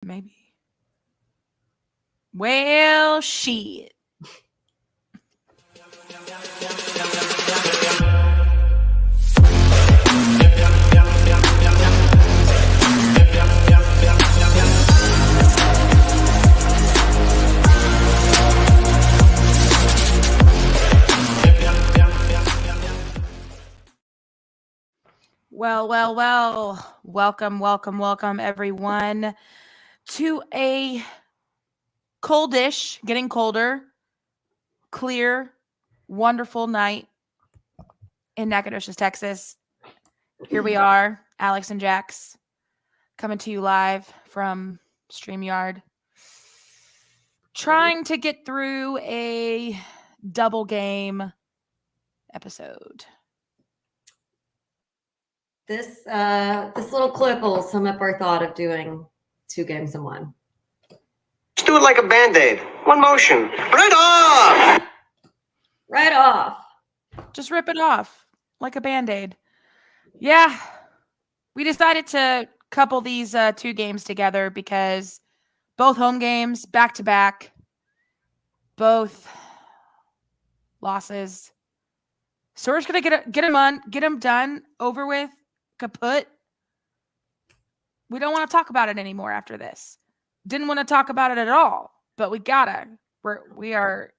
Maybe. Well, shit. Well. Welcome, everyone, to a coldish, getting colder, clear, wonderful night in Nacogdoches, Texas. Here we are, Alex and Jax, coming to you live from StreamYard, trying to get through a double game episode. This little clip will sum up our thought of doing 2 games in 1. Just do it like a Band-Aid. One motion. Right off! Right off. Just rip it off like a Band-Aid. Yeah. We decided to couple these 2 games together because both home games, back-to-back, both losses. So we're just going to get them done, over with, kaput. We don't want to talk about it anymore after this. Didn't want to talk about it at all, but we gotta. We are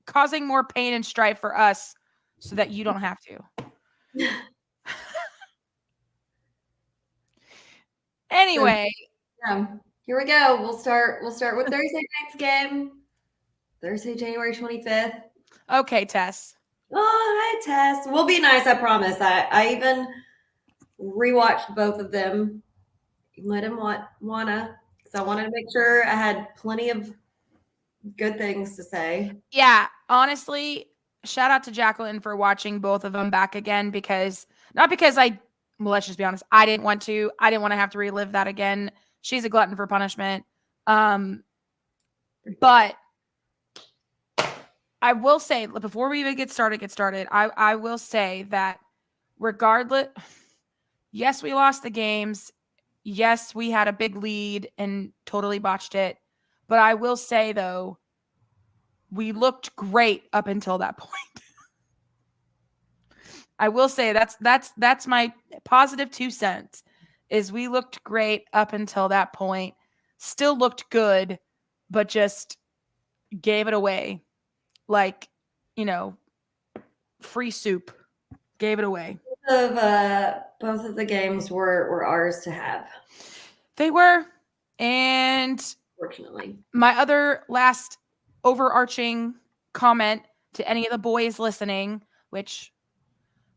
causing more pain and strife for us so that you don't have to. Anyway. Here we go. We'll start with Thursday night's game. Thursday, January 25th. Okay, Tess. Oh, hi, Tess. We'll be nice, I promise. I even rewatched both of them. Even though I didn't wanna, because I wanted to make sure I had plenty of good things to say. Yeah, honestly, shout out to Jacqueline for watching both of them back again, because let's just be honest, I didn't want to have to relive that again. She's a glutton for punishment. But I will say, before we even get started, I will say that regardless, yes, we lost the games. Yes, we had a big lead and totally botched it. But I will say, though, we looked great up until that point. I will say that's my positive 2 cents, is we looked great up until that point. Still looked good, but just gave it away. Like, free soup. Gave it away. Both of the games were ours to have. They were. And fortunately, my other last overarching comment to any of the boys listening, which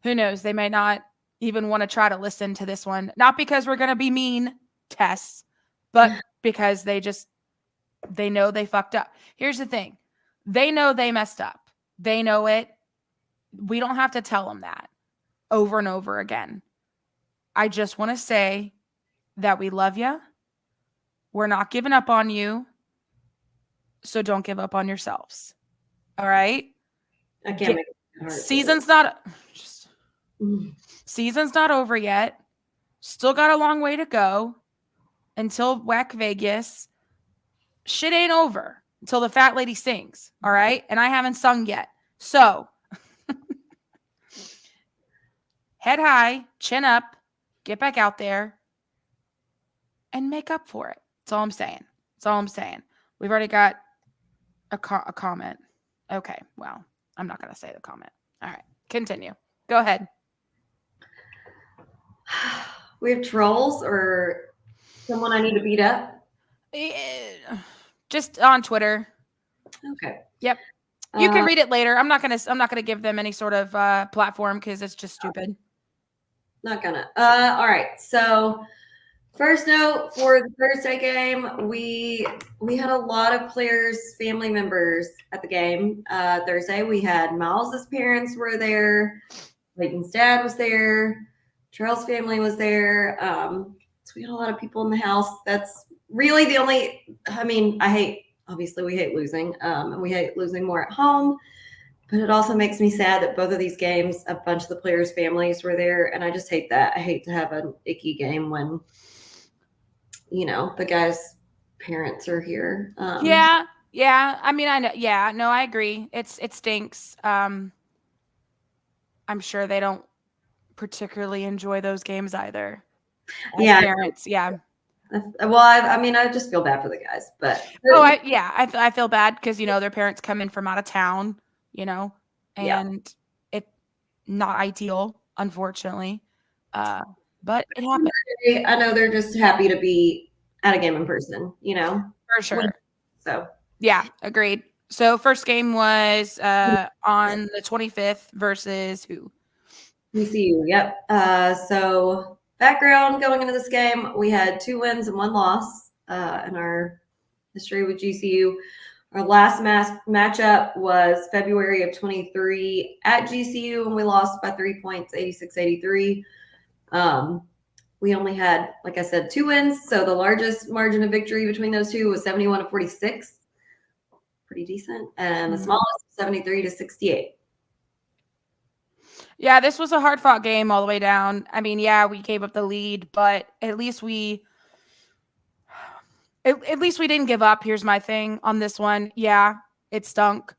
who knows, they may not even want to try to listen to this one. Not because we're going to be mean, Tess, but because they know they fucked up. Here's the thing. They know they messed up. They know it. We don't have to tell them that over and over again. I just want to say that we love you. We're not giving up on you. So don't give up on yourselves. All right? I can't make it hard. Season's not over yet. Still got a long way to go until WAC Vegas. Shit ain't over until the fat lady sings. All right? And I haven't sung yet. So head high, chin up, get back out there, and make up for it. That's all I'm saying. We've already got a comment. Okay, well, I'm not going to say the comment. All right, continue. Go ahead. We have trolls or someone I need to beat up? Just on Twitter. Okay. Yep. You can read it later. I'm not gonna give them any sort of platform because it's just stupid. Not gonna. All right. So first note for the Thursday game, we had a lot of players, family members at the game. Thursday we had Miles's parents were there, Leighton's dad was there, Charles' family was there. So we had a lot of people in the house. That's really the only. I mean, obviously we hate losing, and we hate losing more at home. But it also makes me sad that both of these games, a bunch of the players' families were there, and I just hate that. I hate to have an icky game when the guys' parents are here. Yeah. I mean, I know. Yeah, no, I agree. It stinks. I'm sure they don't particularly enjoy those games either. As Yeah. parents, yeah. Well, I mean, I just feel bad for the guys, but I feel bad because their parents come in from out of town, Yeah. and it not ideal, unfortunately. But it happened I know they're just happy to be at a game in person, for sure. So Yeah, agreed. So first game was on the 25th versus who? GCU, yep. So background going into this game, we had 2 wins and 1 loss in our history with GCU. Our last matchup was February of 23 at GCU, and we lost by 3 points, 86-83. We only had, like I said, 2 wins, so the largest margin of victory between those two was 71-46. Pretty decent. And the smallest, 73-68. Yeah, this was a hard-fought game all the way down. I mean, yeah, we gave up the lead, but at least we didn't give up. Here's my thing on this one. Yeah, it stunk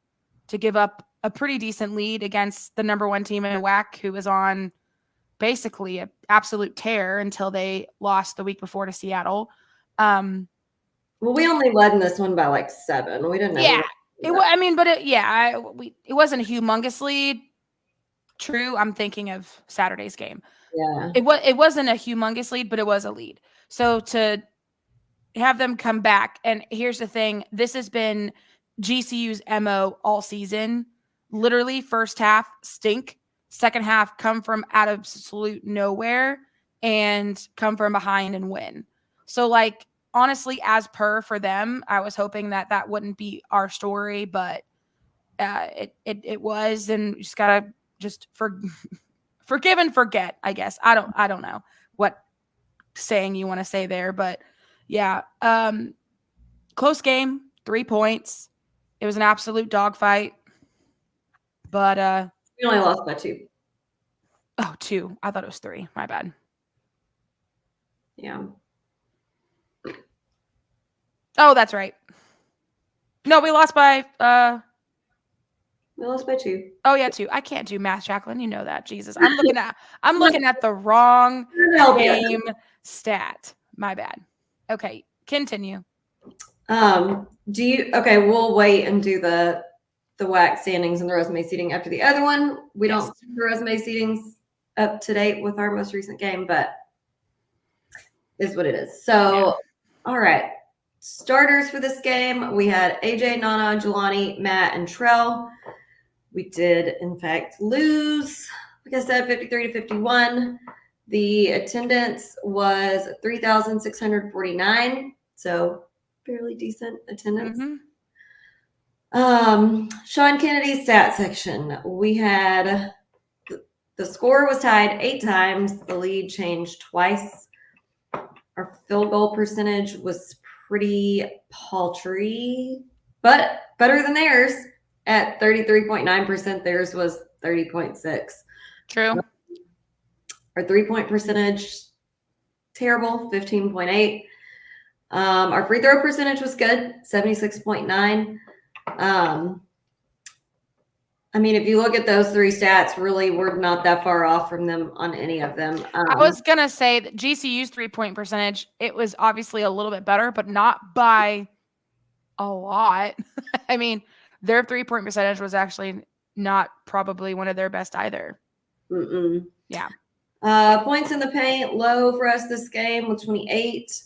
to give up a pretty decent lead against the number 1 team in WAC, who was on basically an absolute tear until they lost the week before to Seattle. Well, we only led in this one by like 7. We didn't. Yeah, it wasn't a humongous lead. True, I'm thinking of Saturday's game. Yeah, it wasn't a humongous lead, but it was a lead. So to have them come back, and here's the thing: this has been GCU's MO all season. Literally, first half stink, second half come from out of absolute nowhere and come from behind and win. So, like, honestly, as per for them, I was hoping that wouldn't be our story, but it was, and you just gotta forgive and forget, I guess. I don't know what saying you want to say there, but yeah. Close game, 3 points. It was an absolute dogfight. But we only lost by 2. Oh, 2. I thought it was 3. My bad. Yeah. Oh, that's right. No, we lost by 2. Oh yeah, 2. I can't do math, Jacqueline. You know that. Jesus. I'm looking at the wrong game stat. My bad. Okay, continue. We'll wait and do the WAC standings and the resume seating after the other one. We don't do the resume seatings up to date with our most recent game, but is what it is. So, All right. Starters for this game, we had AJ, Nana, Jelani, Matt, and Trell. We did, in fact, lose, like I said, 53-51. The attendance was 3,649, so fairly decent attendance. Sean Kennedy's stat section. We had the score was tied 8 times. The lead changed twice. Our field goal percentage was pretty paltry, but better than theirs at 33.9%. Theirs was 30.6. True. Our 3-point percentage, terrible, 15.8. Our free throw percentage was good, 76.9. I mean, if you look at those 3 stats, really, we're not that far off from them on any of them. I was going to say that GCU's 3-point percentage, it was obviously a little bit better, but not by a lot. I mean, their 3-point percentage was actually not probably one of their best either. Yeah. Points in the paint, low for us this game with 28.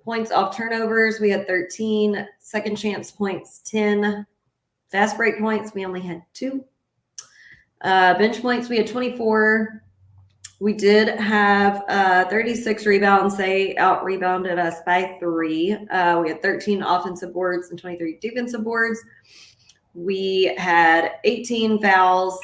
Points off turnovers, we had 13. Second chance points, 10. Fast break points, we only had 2. Bench points, we had 24. We did have 36 rebounds. They out-rebounded us by 3. We had 13 offensive boards and 23 defensive boards. We had 18 fouls,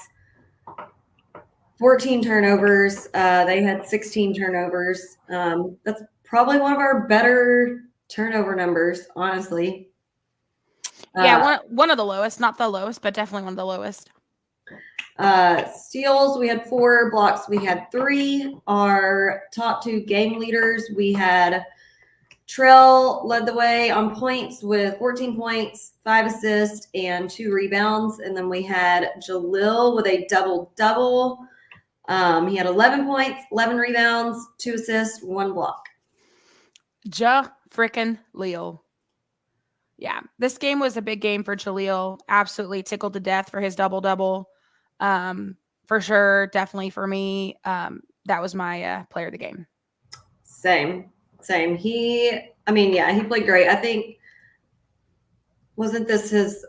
14 turnovers. They had 16 turnovers. That's probably one of our better turnover numbers, honestly. Yeah, one of the lowest, not the lowest, but definitely one of the lowest. Steals, we had 4. Blocks, we had 3. Our top 2 game leaders, we had Trell led the way on points with 14 points, 5 assists, and 2 rebounds. And then we had Jalil with a double-double. He had 11 points, 11 rebounds, 2 assists, 1 block. Frickin' Leo. Yeah, this game was a big game for Jalil. Absolutely tickled to death for his double-double. For sure, definitely for me. That was my player of the game. Same. He played great. I think, wasn't this his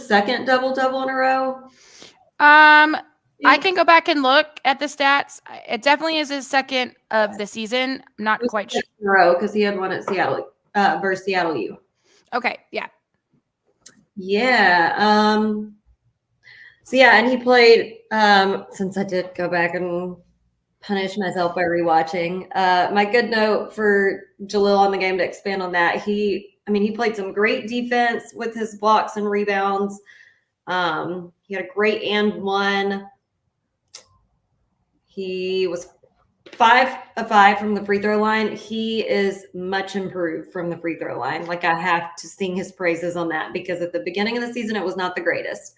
second double-double in a row? I can go back and look at the stats. It definitely is his second of the season. I'm not quite sure. In a row because he had one at Seattle versus Seattle U. Okay, yeah. Yeah. And he played, since I did go back and punish myself by rewatching, my good note for Jalil on the game to expand on that. He played some great defense with his blocks and rebounds. He had a great and one. He was 5 of 5 from the free throw line. He is much improved from the free throw line. Like, I have to sing his praises on that because at the beginning of the season, it was not the greatest.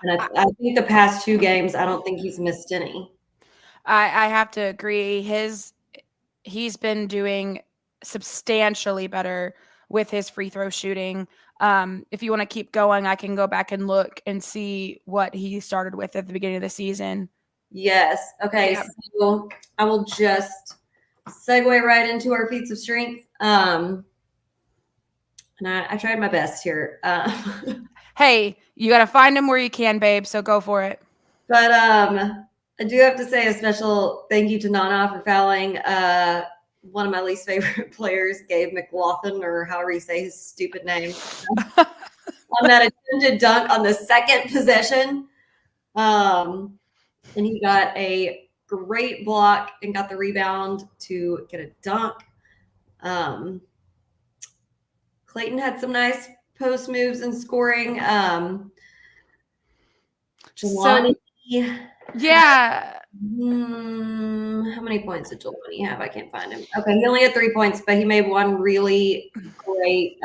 And I think the past 2 games, I don't think he's missed any. I have to agree. He's been doing substantially better with his free throw shooting. If you want to keep going, I can go back and look and see what he started with at the beginning of the season. Yes. Okay. Yeah. So I will just segue right into our feats of strength. And I tried my best here. Hey, you got to find them where you can, babe. So go for it. But I do have to say a special thank you to Nana for fouling one of my least favorite players, Gabe McLaughlin, or however you say his stupid name, on that attempted dunk on the second possession. And he got a great block and got the rebound to get a dunk. Clayton had some nice post moves and scoring. Jelani. Yeah. How many points did Jelani have? I can't find him. Okay, he only had 3 points, but he made one really great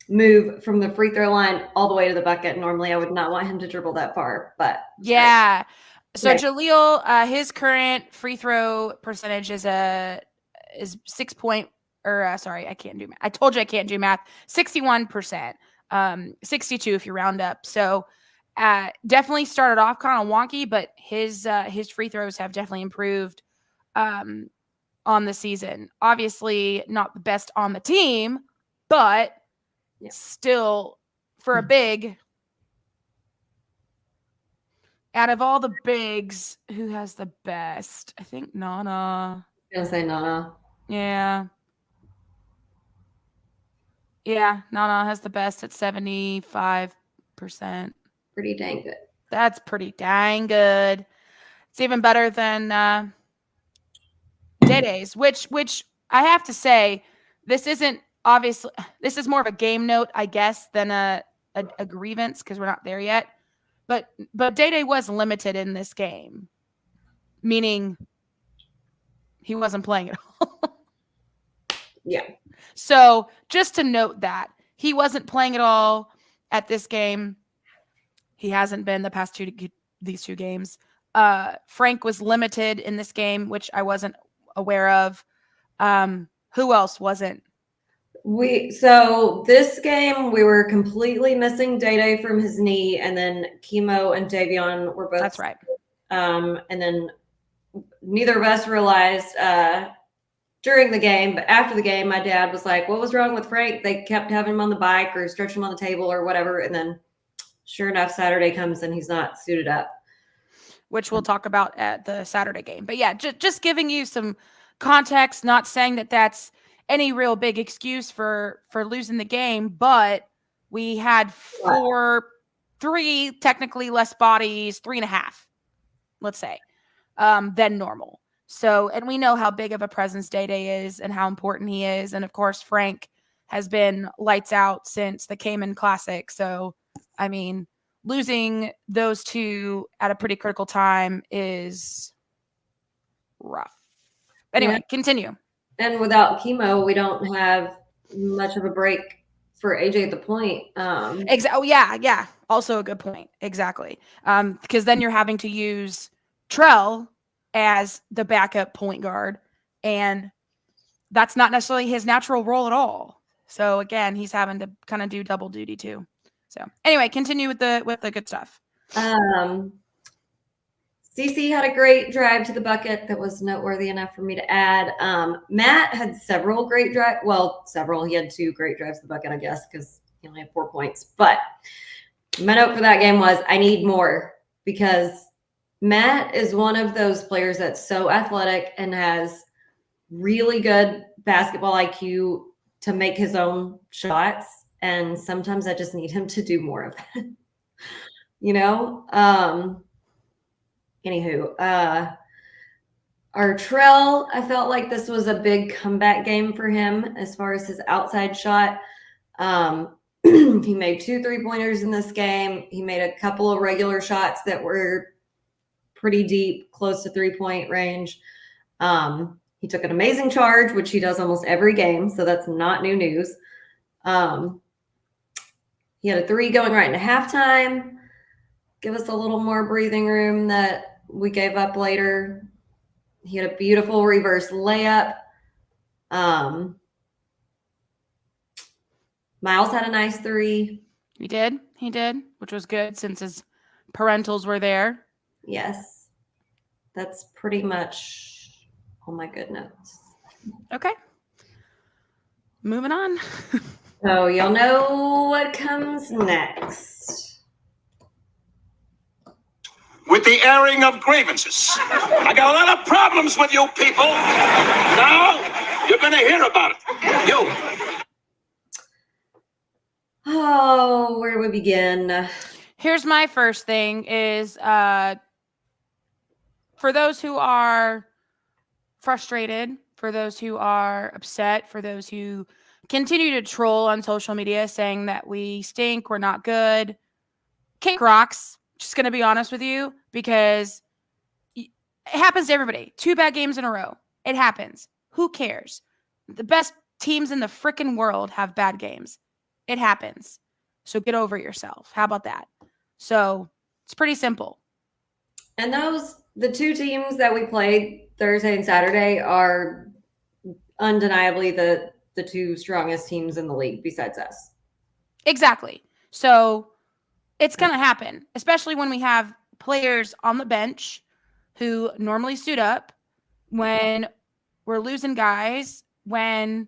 move from the free throw line all the way to the bucket. Normally, I would not want him to dribble that far, but yeah. Great. So okay. Jalil, his current free throw percentage is 6 point. Sorry, I can't do math. I told you I can't do math. 61%, 62 if you round up. So definitely started off kind of wonky, but his free throws have definitely improved on the season. Obviously, not the best on the team, but still for a big. Out of all the bigs, who has the best? I think Nana. I was gonna say Nana. Yeah. Yeah, Nana has the best at 75%. Pretty dang good. That's pretty dang good. It's even better than Day-Day's, which I have to say, this isn't obviously, this is more of a game note, I guess, than a grievance because we're not there yet. But Day-Day was limited in this game, meaning he wasn't playing at all. Yeah. So just to note that he wasn't playing at all at this game. He hasn't been the past these 2 games. Frank was limited in this game, which I wasn't aware of. Who else wasn't? So this game we were completely missing Day-Day from his knee, and then Chemo and Davion were both. That's right. And then neither of us realized during the game, but after the game, my dad was like, "What was wrong with Frank?" They kept having him on the bike or stretching him on the table or whatever, and then sure enough, Saturday comes and he's not suited up, which we'll talk about at the Saturday game. But yeah, just giving you some context, not saying that that's any real big excuse for losing the game, but we had 3 technically less bodies, 3.5, let's say, than normal. So, and we know how big of a presence Day-Day is and how important he is. And of course, Frank has been lights out since the Cayman Classic. So, I mean, losing those 2 at a pretty critical time is rough. Anyway, continue. And without chemo, we don't have much of a break for AJ at the point. Oh, yeah. Also a good point. Exactly. Because then you're having to use Trell as the backup point guard, and that's not necessarily his natural role at all. So again, he's having to kind of do double duty too. So anyway, continue with the good stuff. CC had a great drive to the bucket that was noteworthy enough for me to add. Matt had several great drives. Well, several. He had 2 great drives to the bucket, I guess, because he only had 4 points. But my note for that game was I need more, because Matt is one of those players that's so athletic and has really good basketball IQ to make his own shots. And sometimes I just need him to do more of it. You know? Anywho, our Trell, I felt like this was a big comeback game for him as far as his outside shot. He made 2 3-pointers in this game. He made a couple of regular shots that were pretty deep, close to 3-point range. He took an amazing charge, which he does almost every game, so that's not new news. He had a 3 going right into halftime. Give us a little more breathing room that we gave up later. He had a beautiful reverse layup. Miles had a nice 3. He did, which was good since his parentals were there. Yes. That's pretty much all my good notes. Okay. Moving on. So you'll know what comes next. With the airing of grievances. I got a lot of problems with you people. Now you're going to hear about it. You. Oh, where do we begin? Here's my first thing is for those who are frustrated, for those who are upset, for those who continue to troll on social media saying that we stink, we're not good, kick rocks. Just going to be honest with you, because it happens to everybody. 2 bad games in a row. It happens. Who cares? The best teams in the freaking world have bad games. It happens. So get over yourself. How about that? So it's pretty simple. And the 2 teams that we played Thursday and Saturday are undeniably the 2 strongest teams in the league besides us. Exactly. So it's going to happen, especially when we have players on the bench who normally suit up, when we're losing guys, when,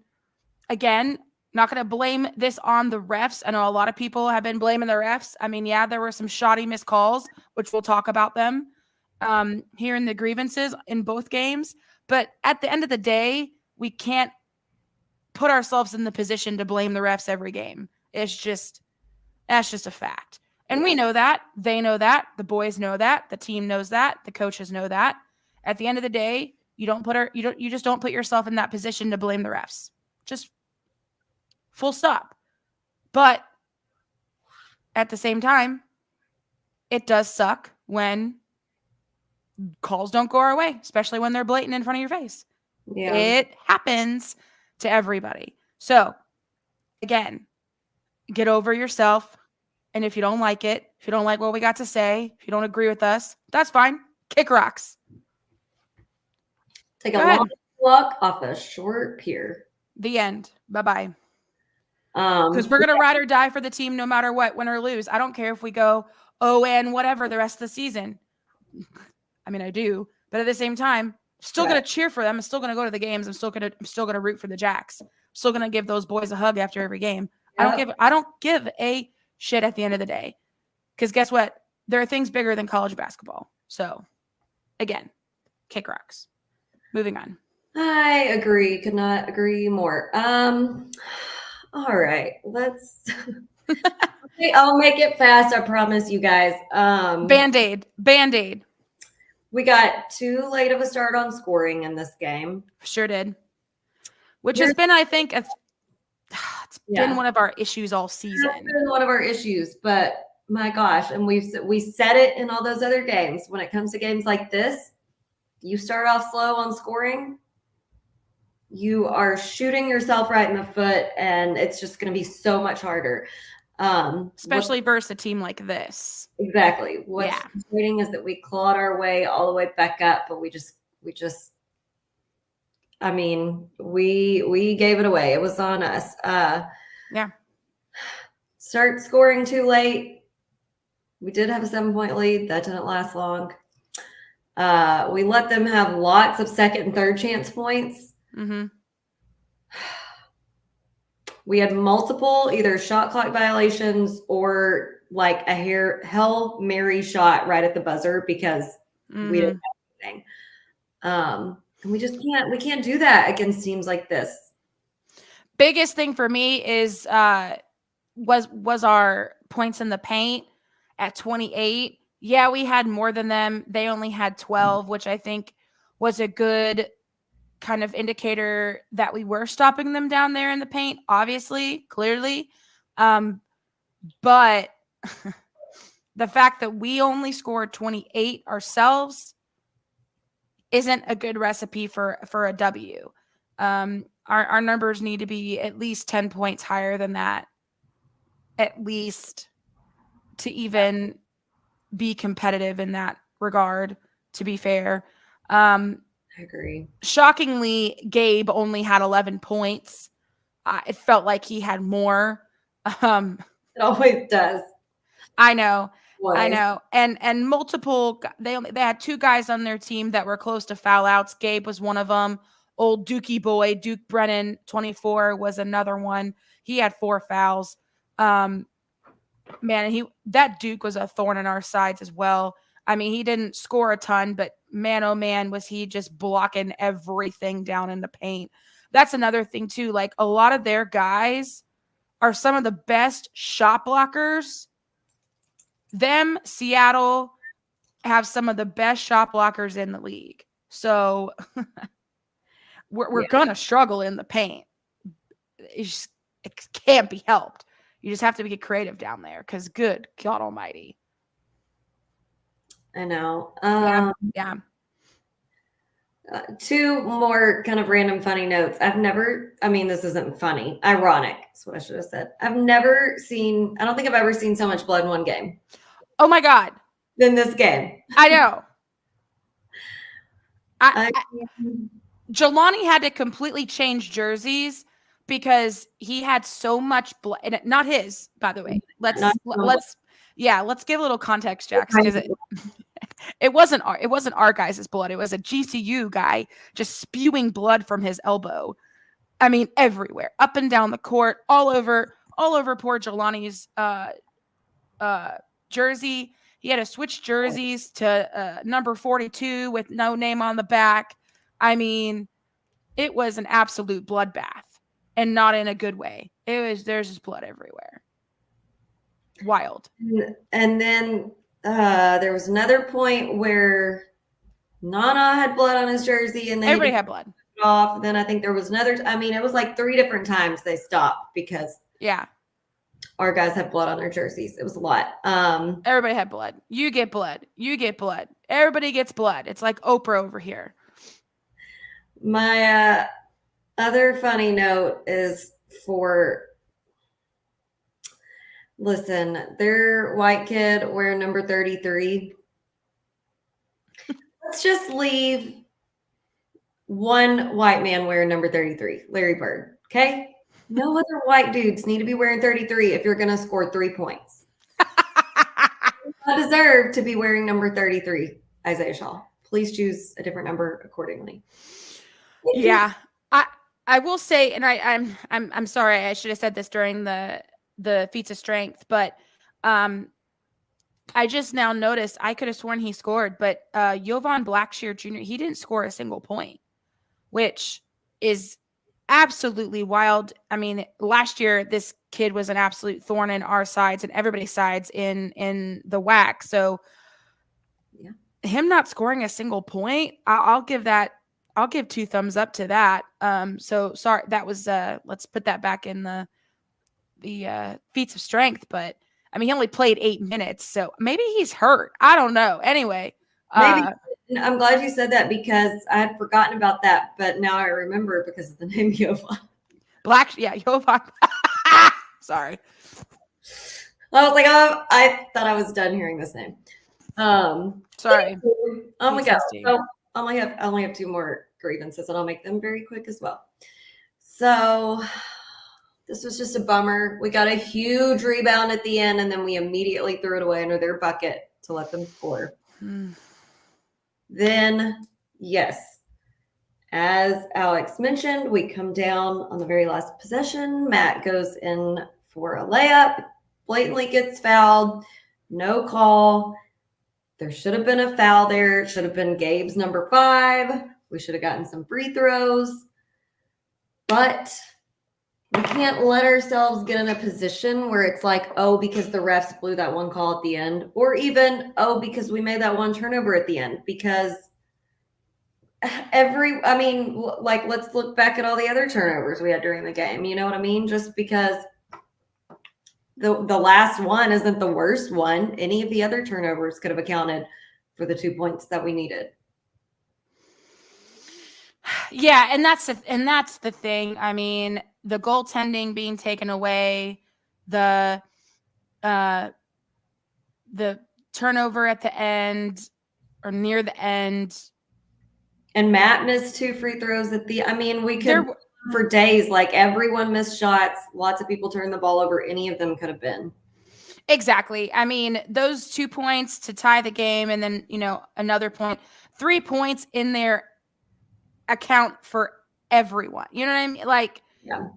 again, not going to blame this on the refs. I know a lot of people have been blaming the refs. I mean, yeah, there were some shoddy missed calls, which we'll talk about them here in the grievances in both games. But at the end of the day, we can't put ourselves in the position to blame the refs every game. That's just a fact. And we know that. They know that. The boys know that. The team knows that. The coaches know that. At the end of the day, you just don't put yourself in that position to blame the refs. Just full stop. But at the same time, it does suck when calls don't go our way, especially when they're blatant in front of your face. Yeah. It happens to everybody. So, again, get over yourself. And if you don't like it, if you don't like what we got to say, if you don't agree with us, that's fine. Kick rocks. Take a long walk off a short pier. The end. Bye-bye. Because we're going to ride or die for the team no matter what, win or lose. I don't care if we go and whatever the rest of the season. I mean, I do. But at the same time, still going to cheer for them. I'm still going to go to the games. I'm still going to root for the Jacks. I'm still going to give those boys a hug after every game. Yep. I don't give a shit at the end of the day. Because guess what? There are things bigger than college basketball. So, again, kick rocks. Moving on. I agree. Could not agree more. All right. Let's I'll make it fast. I promise you guys. Band-Aid. We got too late of a start on scoring in this game. Sure did. Which has been, I think, it's been one of our issues all season. It's been one of our issues, but my gosh, and we said it in all those other games. When it comes to games like this, you start off slow on scoring, you are shooting yourself right in the foot, and it's just going to be so much harder. Especially versus a team like this. Exactly. What's frustrating is that we clawed our way all the way back up, but we just I mean, we gave it away. It was on us. Yeah. Start scoring too late. We did have a 7-point lead. That didn't last long. We let them have lots of second and third chance points. Mm-hmm. We had multiple either shot clock violations or like a Hail Mary shot right at the buzzer because we didn't have anything. And we just can't do that against teams like this. Biggest thing for me is was our points in the paint at 28. Yeah, we had more than them. They only had 12, which I think was a good kind of indicator that we were stopping them down there in the paint, obviously, clearly. But the fact that we only scored 28 ourselves isn't a good recipe for a W. Our numbers need to be at least 10 points higher than that, at least, to even be competitive in that regard, to be fair. I agree. Shockingly, Gabe only had 11 points. It felt like he had more. It always does. I know. Always. I know. And multiple, they had 2 guys on their team that were close to foul outs. Gabe was one of them. Old Dookie boy, Duke Brennan, 24, was another one. He had 4 fouls. Man, that Duke was a thorn in our sides as well. I mean, he didn't score a ton, but man, oh man, was he just blocking everything down in the paint. That's another thing too. Like, a lot of their guys are some of the best shot blockers. Seattle have some of the best shot blockers in the league. So we're going to struggle in the paint. It can't be helped. You just have to get creative down there because good God almighty. I know. Yeah. 2 more kind of random funny notes. This isn't funny. Ironic is what I should have said. I don't think I've ever seen so much blood in one game. Oh my God. Than this game. I know. Jelani had to completely change jerseys because he had so much blood. And not his, by the way. Let's give a little context, Jax, because it wasn't our guys' blood. It was a GCU guy just spewing blood from his elbow. I mean, everywhere, up and down the court, all over poor Jelani's jersey. He had to switch jerseys to number 42 with no name on the back. I mean, it was an absolute bloodbath, and not in a good way. There's just blood everywhere. Wild. And then there was another point where Nana had blood on his jersey, and then everybody had blood off. And then I think there was another. It was like 3 different times they stopped because our guys had blood on their jerseys. It was a lot. Everybody had blood. You get blood. You get blood. Everybody gets blood. It's like Oprah over here. My other funny note is their white kid wearing number 33. Let's just leave one white man wearing number 33, Larry Bird. Okay? No other white dudes need to be wearing 33 if you're going to score 3 points. I deserve to be wearing number 33, Isaiah Shaw. Please choose a different number accordingly. Yeah. I will say, and I'm sorry, I should have said this during the feats of strength, but I just now noticed, I could have sworn he scored, but Jovan Blackshear Jr., he didn't score a single point, which is absolutely wild. I mean, last year, this kid was an absolute thorn in our sides and everybody's sides in the WAC. So him not scoring a single point, I'll give 2 thumbs up to that. So sorry, that was let's put that back in the feats of strength, but I mean, he only played 8 minutes, so maybe he's hurt. I don't know. Anyway, maybe And I'm glad you said that because I had forgotten about that, but now I remember because of the name Yovan. Yovan. Sorry. I was like, oh, I thought I was done hearing this name. Sorry. Oh my God. PTSD. So I only have 2 more grievances, and I'll make them very quick as well. So this was just a bummer. We got a huge rebound at the end, and then we immediately threw it away under their bucket to let them score. Then, yes, as Alex mentioned, we come down on the very last possession. Matt goes in for a layup, blatantly gets fouled, no call. There should have been a foul there. It should have been Gabe's number 5. We should have gotten some free throws. But we can't let ourselves get in a position where it's like, oh, because the refs blew that one call at the end, or even, oh, because we made that one turnover at the end. Because let's look back at all the other turnovers we had during the game. You know what I mean? Just because the last one isn't the worst one. Any of the other turnovers could have accounted for the 2 points that we needed. Yeah, and that's the thing. I mean, the goaltending being taken away, the turnover at the end or near the end. And Matt missed 2 free throws at the. I mean, we could for days. Like everyone missed shots. Lots of people turned the ball over. Any of them could have been. Exactly. I mean, those 2 points to tie the game, and then another point, 3 points in there account for everyone. You know what I mean? Like, yeah.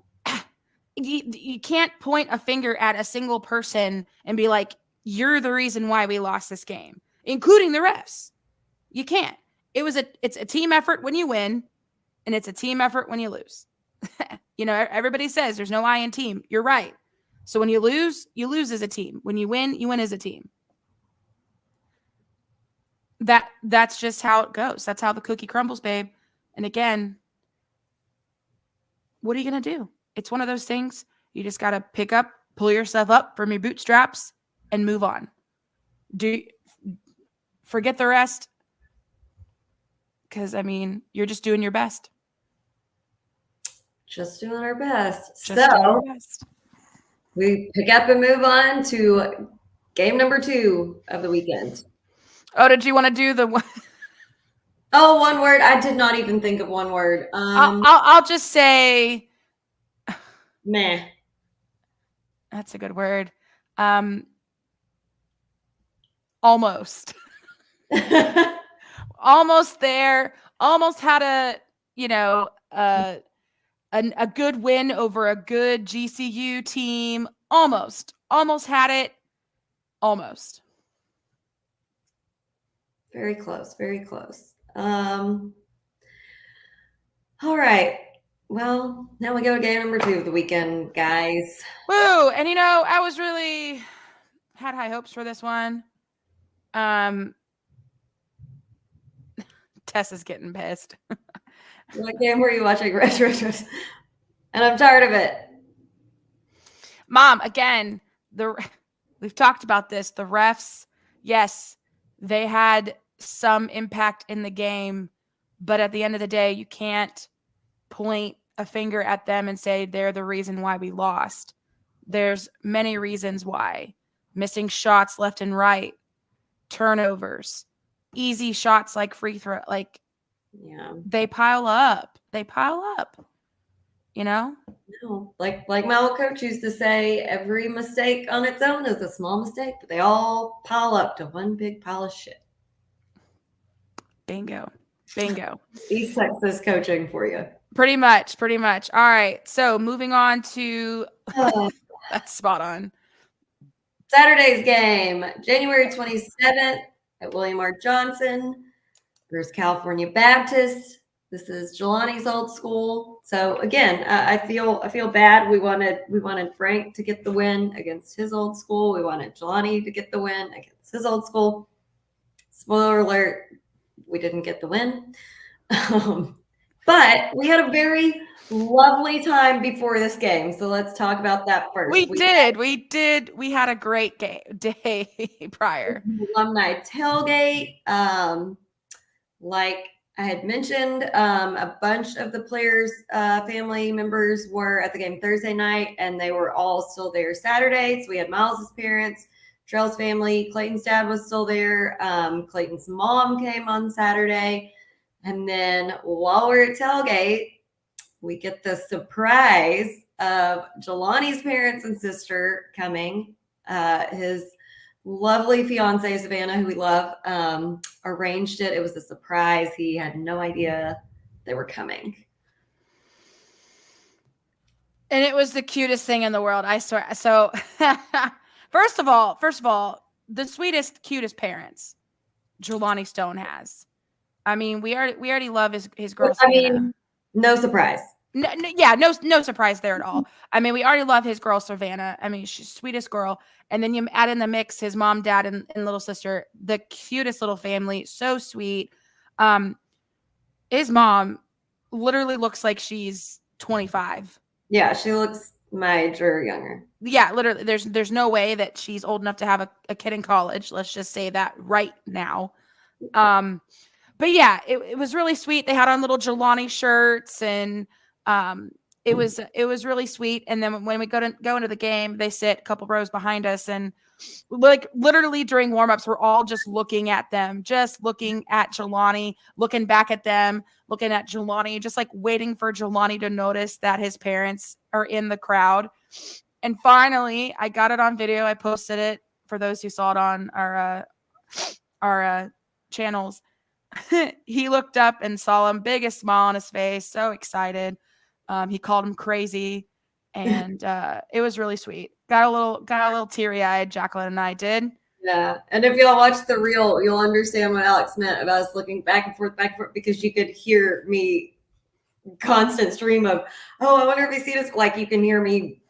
You can't point a finger at a single person and be like, you're the reason why we lost this game, including the refs. You can't. It's a team effort when you win, and it's a team effort when you lose. Everybody says there's no I in team. You're right. So when you lose as a team. When you win as a team. That's just how it goes. That's how the cookie crumbles, babe. And again, what are you going to do? It's one of those things you just got to pull yourself up from your bootstraps and move on. Forget the rest. Because, I mean, you're just doing your best. Just doing our best. Just doing our best. We pick up and move on to game number 2 of the weekend. Oh, did you want to do the one? Oh, one word. I did not even think of one word. I'll just say meh. That's a good word. Almost. Almost there. Almost had a good win over a good GCU team. Almost had it. Almost. Very close. Very close. All right. Well, now we go to game number 2 of the weekend, guys. Woo! And I was really had high hopes for this one. Tess is getting pissed. What game were you watching? And I'm tired of it. Mom, again, we've talked about this. The refs, yes, they had some impact in the game, but at the end of the day, you can't point a finger at them and say they're the reason why we lost. There's many reasons why. Missing shots left and right, turnovers, easy shots like free throw, they pile up. No, like my old coach used to say, every mistake on its own is a small mistake, but they all pile up to one big pile of shit. Bingo. East Texas coaching for you. Pretty much. All right. So moving on to that's spot on. Saturday's game, January 27th at William R. Johnson versus California Baptist. This is Jelani's old school. So again, I feel bad. We wanted Frank to get the win against his old school. We wanted Jelani to get the win against his old school. Spoiler alert, we didn't get the win. But we had a very lovely time before this game. So let's talk about that first. We did. We had a great day prior. Alumni tailgate. like I had mentioned, a bunch of the players' family members were at the game Thursday night, and they were all still there Saturday. So we had Miles's parents, Trell's family, Clayton's dad was still there. Clayton's mom came on Saturday. And then while we're at tailgate, we get the surprise of Jelani's parents and sister coming. His lovely fiance, Savannah, who we love, arranged it. It was a surprise. He had no idea they were coming. And it was the cutest thing in the world, I swear. So first of all, the sweetest, cutest parents Jelani Stone has. I mean, we already love his girl. I mean, no surprise. No surprise there at all. I mean, we already love his girl Savannah. I mean, she's the sweetest girl. And then you add in the mix his mom, dad, and little sister, the cutest little family, so sweet. His mom literally looks like she's 25. Yeah, she looks my age or younger. Yeah, literally. There's no way that she's old enough to have a kid in college. Let's just say that right now. But yeah, it was really sweet. They had on little Jelani shirts, and it was really sweet. And then when we go into the game, they sit a couple rows behind us, and like literally during warmups, we're all just looking at them, just looking at Jelani, looking back at them, looking at Jelani, just like waiting for Jelani to notice that his parents are in the crowd. And finally, I got it on video. I posted it for those who saw it on our channels. He looked up and saw him, biggest smile on his face, so excited. He called him crazy, and it was really sweet. Got a little teary-eyed, Jacqueline and I did. Yeah, and if y'all watch the reel, you'll understand what Alex meant about us looking back and forth, because you could hear me constant stream of, oh, I wonder if he sees us. Like you can hear me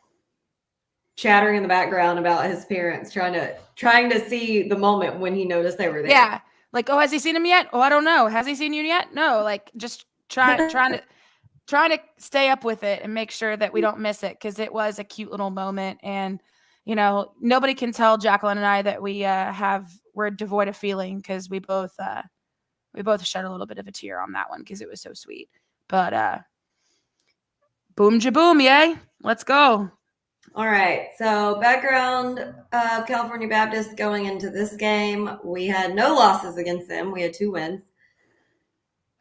chattering in the background about his parents, trying to see the moment when he noticed they were there. Yeah. Like, oh, has he seen him yet? Oh, I don't know. Has he seen you yet? No, like just trying to stay up with it and make sure that we don't miss it, because it was a cute little moment. And you know, nobody can tell Jacqueline and I that we're devoid of feeling, because we both shed a little bit of a tear on that one because it was so sweet. But boom jaboom, yay! Let's go. All right, so background of California Baptist going into this game. We had no losses against them. We had 2 wins.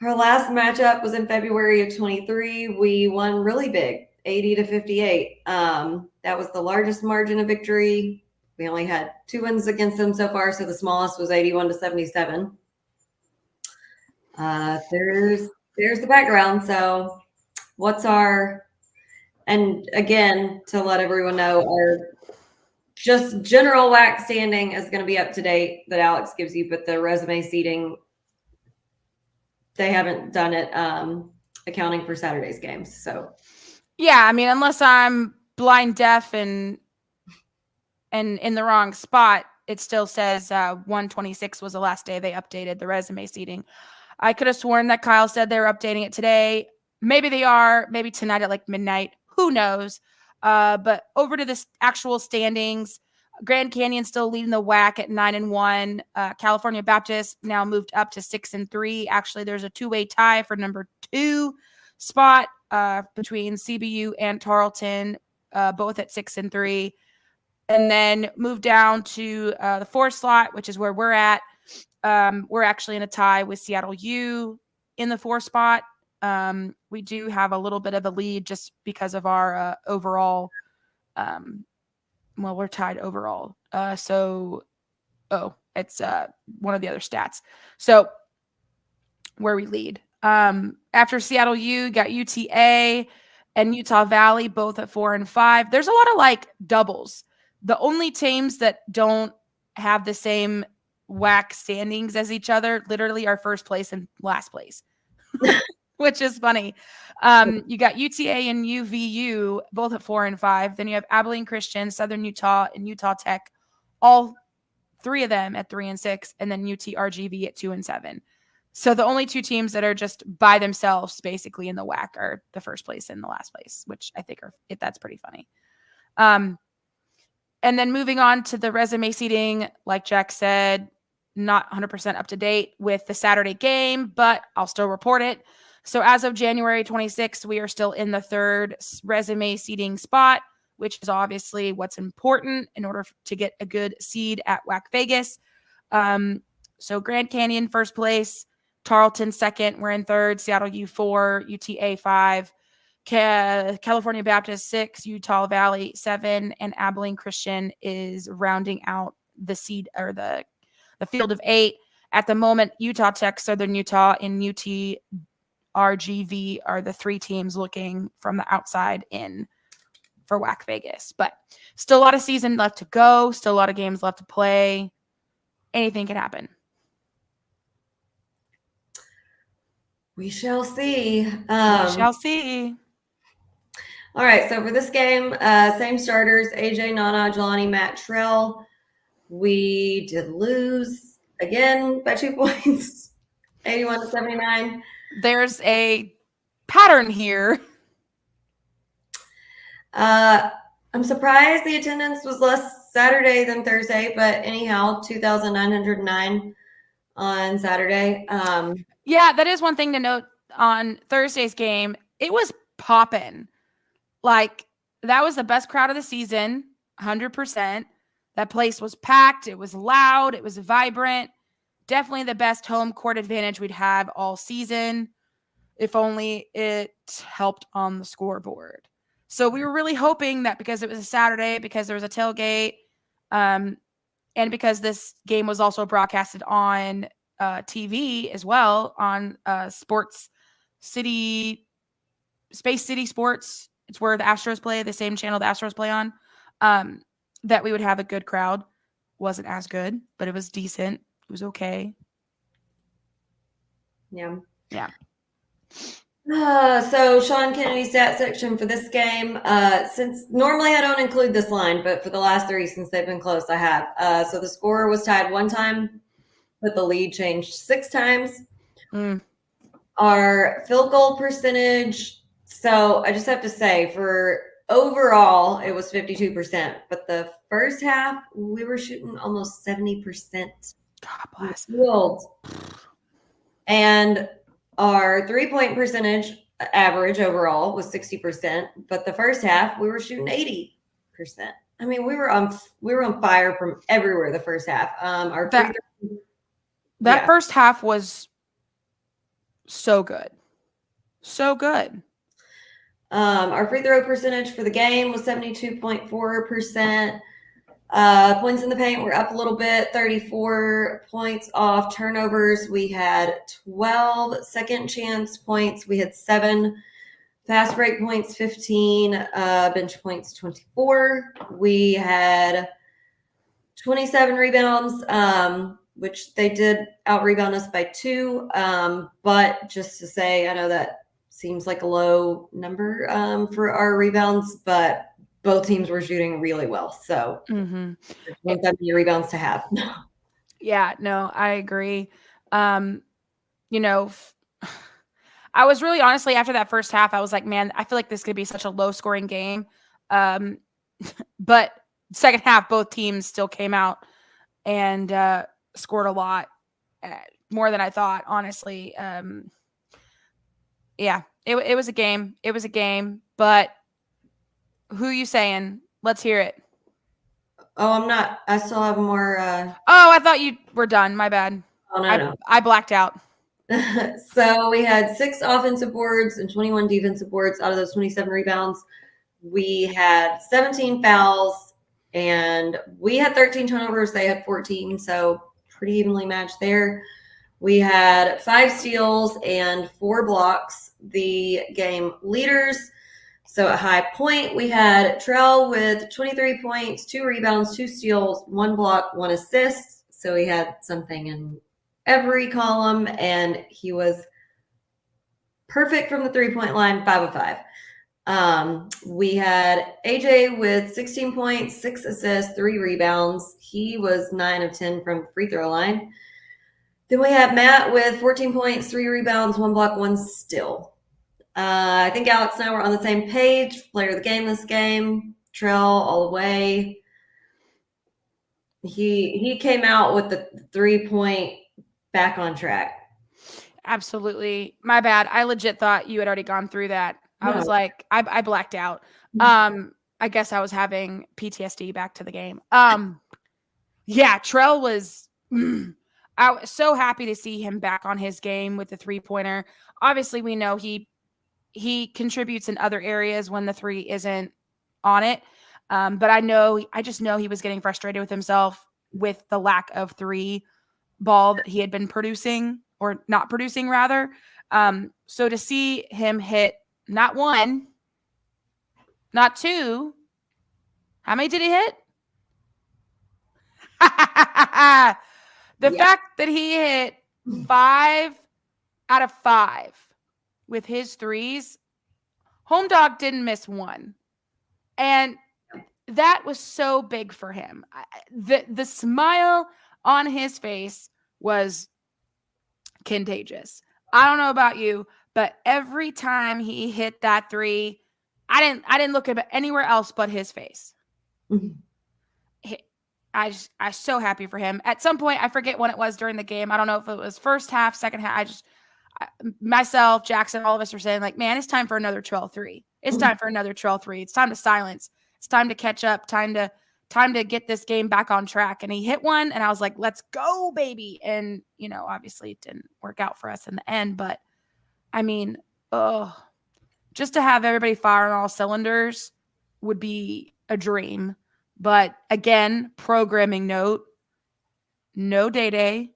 Our last matchup was in February of 23. We won really big, 80-58. That was the largest margin of victory. We only had 2 wins against them so far, so the smallest was 81-77. There's the background. So what's our... And again, to let everyone know, our just general WAC standing is going to be up to date that Alex gives you, but the resume seating, they haven't done it accounting for Saturday's games. So yeah, I mean, unless I'm blind deaf and in the wrong spot, it still says 126 was the last day they updated the resume seating. I could have sworn that Kyle said they were updating it today. Maybe they are, maybe tonight at like midnight. Who knows? But over to this actual standings, Grand Canyon still leading the WAC at 9-1. California Baptist now moved up to 6-3. Actually, there's a 2-way tie for number 2 spot between CBU and Tarleton, both at 6-3. And then move down to the 4th slot, which is where we're at. We're actually in a tie with Seattle U in the 4th spot. We do have a little bit of a lead just because of our overall. We're tied overall. It's one of the other stats. So where we lead. After Seattle U, got UTA and Utah Valley, both at 4 and 5. There's a lot of like doubles. The only teams that don't have the same WAC standings as each other literally are first place and last place. Which is funny. You got UTA and UVU, both at 4 and 5. Then you have Abilene Christian, Southern Utah, and Utah Tech, all 3 of them at 3 and 6, and then UTRGV at 2 and 7. So the only 2 teams that are just by themselves, basically in the WAC, are the first place and the last place, which I think that's pretty funny. And then moving on to the resume seating, like Jack said, not 100% up to date with the Saturday game, but I'll still report it. So as of January 26th, we are still in the third resume seeding spot, which is obviously what's important in order to get a good seed at WAC Vegas. So Grand Canyon, first place, Tarleton, second. We're in third, Seattle U4, UTA 5, California Baptist 6, Utah Valley 7, and Abilene Christian is rounding out the seed or the field of 8. At the moment, Utah Tech, Southern Utah, and UTRGV are the 3 teams looking from the outside in for WAC Vegas. But still a lot of season left to go, still a lot of games left to play. Anything can happen. We shall see. We shall see. All right, so for this game, same starters, AJ, Nana, Jelani, Matt, Trell. We did lose again by 2 points, 81-79. There's a pattern here. I'm surprised the attendance was less Saturday than Thursday, but anyhow, 2,909 on Saturday. Yeah, that is one thing to note on Thursday's game. It was popping. Like, that was the best crowd of the season, 100%. That place was packed. It was loud. It was vibrant. Definitely the best home court advantage we'd have all season, if only it helped on the scoreboard. So we were really hoping that because it was a Saturday, because there was a tailgate, and because this game was also broadcasted on TV as well, on Sports City, Space City Sports. It's where the Astros play, the same channel the Astros play on, that we would have a good crowd. Wasn't as good, but it was decent. It was okay. Yeah. Yeah. So Sean Kennedy stat section for this game. Since normally I don't include this line, but for the last 3, since they've been close, I have. So the score was tied 1 time, but the lead changed 6 times. Our field goal percentage. So I just have to say, for overall, it was 52%, but the first half we were shooting almost 70%. God bless. Field. And our 3-point percentage average overall was 60%, but the first half we were shooting 80%. I mean, we were on fire from everywhere the first half. Our that first half was so good. So good. Our free throw percentage for the game was 72.4%. Points in the paint were up a little bit, 34 points off turnovers. We had 12 second chance points. We had 7 fast break points, 15 bench points, 24. We had 27 rebounds, which they did out rebound us by 2. But just to say, I know that seems like a low number for our rebounds, but both teams were shooting really well. So want that many rebounds to have. Yeah, no, I agree. I was really honestly, after that first half, I was like, man, I feel like this could be such a low scoring game. But second half, both teams still came out and scored a lot, more than I thought, honestly. Yeah, it was a game. It was a game, but who you saying? Let's hear it. Oh, I'm not. I still have more. Oh, I thought you were done. My bad. Oh, no. I blacked out. So we had 6 offensive boards and 21 defensive boards out of those 27 rebounds. We had 17 fouls, and we had 13 turnovers. They had 14, so pretty evenly matched there. We had 5 steals and 4 blocks. The game leaders. So at high point, we had Trell with 23 points, 2 rebounds, 2 steals, 1 block, 1 assist. So he had something in every column, and he was perfect from the 3-point line, 5 of 5. We had AJ with 16 points, 6 assists, 3 rebounds. He was 9 of 10 from free throw line. Then we have Matt with 14 points, 3 rebounds, 1 block, 1 steal. I think Alex and I were on the same page. Player of the game this game, Trell all the way. he came out with the 3-point back on track. Absolutely. My bad. I legit thought you had already gone through that. I was No. like, I blacked out. I guess I was having PTSD back to the game. Yeah, Trell was I was so happy to see him back on his game with the 3-pointer. Obviously, we know he contributes in other areas when the 3 isn't on it. But I just know he was getting frustrated with himself with the lack of 3 ball that he had been producing, or not producing rather. So to see him hit not 1, not 2, how many did he hit? The fact that he hit 5 out of 5 with his 3s, Home Dog didn't miss 1. And that was so big for him. The smile on his face was contagious. I don't know about you, but every time he hit that 3, I didn't look at anywhere else but his face. I was so happy for him. At some point, I forget when it was during the game. I don't know if it was first half, second half. Myself, Jackson, all of us were saying, like, man, it's time for another Trell 3. It's time for another Trell 3. It's time to silence. It's time to catch up. Time to get this game back on track. And he hit one, and I was like, let's go, baby. And, obviously it didn't work out for us in the end. But, I mean, just to have everybody fire on all cylinders would be a dream. But, again, programming note, no Day-Day,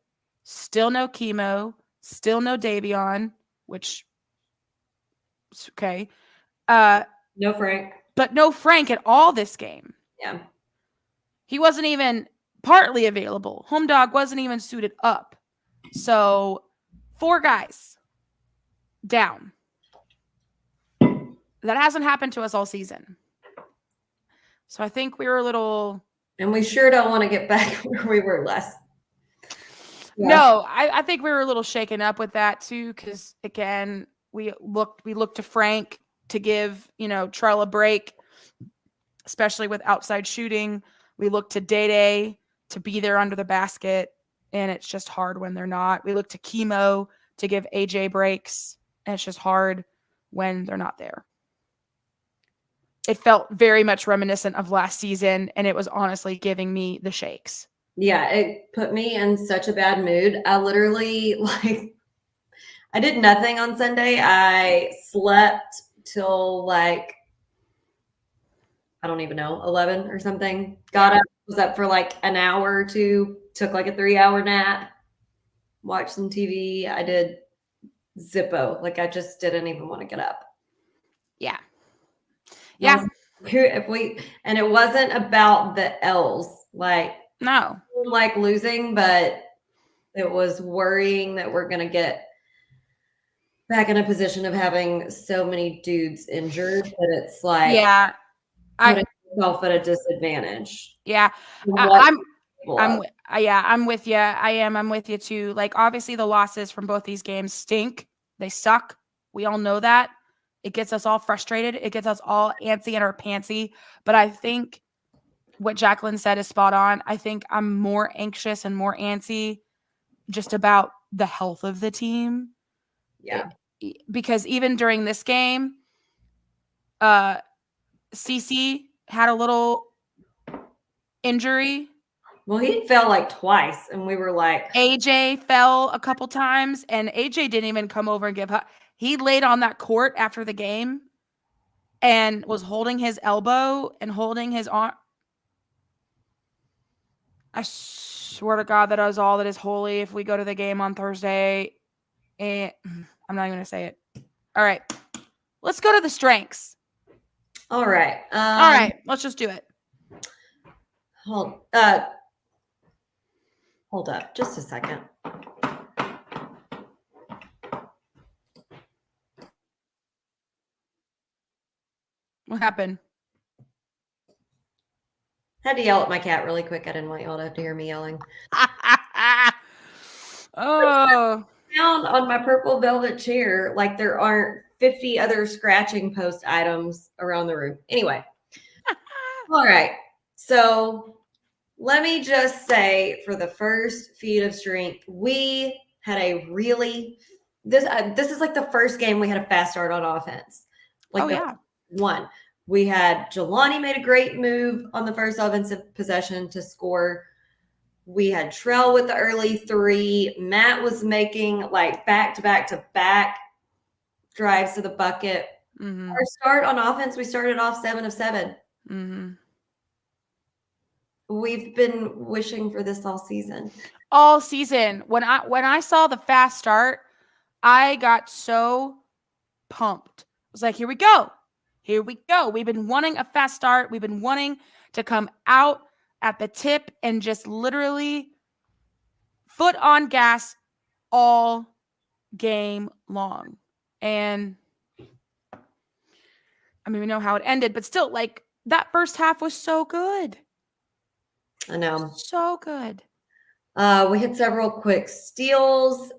still no Chemo, still no Davion, which is okay. No Frank. But no Frank at all this game. Yeah. He wasn't even partly available. Home Dog wasn't even suited up. So 4 guys down. That hasn't happened to us all season. So I think we were a little... And we sure don't want to get back where we were last. Yeah. No, I think we were a little shaken up with that too, because again, we looked to Frank to give, Trell a break, especially with outside shooting. We looked to Day-Day to be there under the basket, and it's just hard when they're not. We look to Chemo to give AJ breaks, and it's just hard when they're not there. It felt very much reminiscent of last season, and it was honestly giving me the shakes. Yeah, it put me in such a bad mood. I literally, I did nothing on Sunday. I slept till I don't even know, 11 or something. Got up, was up for an hour or 2, took a 3-hour nap, watched some TV. I did Zippo. I just didn't even want to get up. Yeah. Yeah. And it wasn't about the L's. No. Losing, but it was worrying that we're going to get back in a position of having so many dudes injured that it's yeah, putting yourself at a disadvantage. Yeah. I'm with you. I'm with you too. Obviously the losses from both these games stink. They suck. We all know that. It gets us all frustrated. It gets us all antsy in our pantsy. But I think what Jacqueline said is spot on. I think I'm more anxious and more antsy just about the health of the team. Yeah. Because even during this game, CC had a little injury. Well, he fell twice, and we were AJ fell a couple times, and AJ didn't even come over and give hug. He laid on that court after the game and was holding his elbow and holding his arm. I swear to God that is all that is holy if we go to the game on Thursday. And I'm not even going to say it. All right. Let's go to the strengths. All right. All right. Let's just do it. Hold up just a second. What happened? I had to yell at my cat really quick. I didn't want y'all to have to hear me yelling. Oh. Down on my purple velvet chair like there aren't 50 other scratching post items around the room. Anyway. All right. So let me just say, for the first feat of strength, we had a really this is like the first game we had a fast start on offense. Like Oh, the yeah. one. We had Jelani made a great move on the first offensive possession to score. We had Trell with the early 3. Matt was making like back-to-back drives to the bucket. Mm-hmm. Our start on offense, we started off 7 of 7. Mm-hmm. We've been wishing for this all season. All season. When I saw the fast start, I got so pumped. I was like, here we go. Here we go. We've been wanting a fast start. We've been wanting to come out at the tip and just literally foot on gas all game long. And I mean, we know how it ended, but still, like, that first half was so good. I know. So good. We had several quick steals.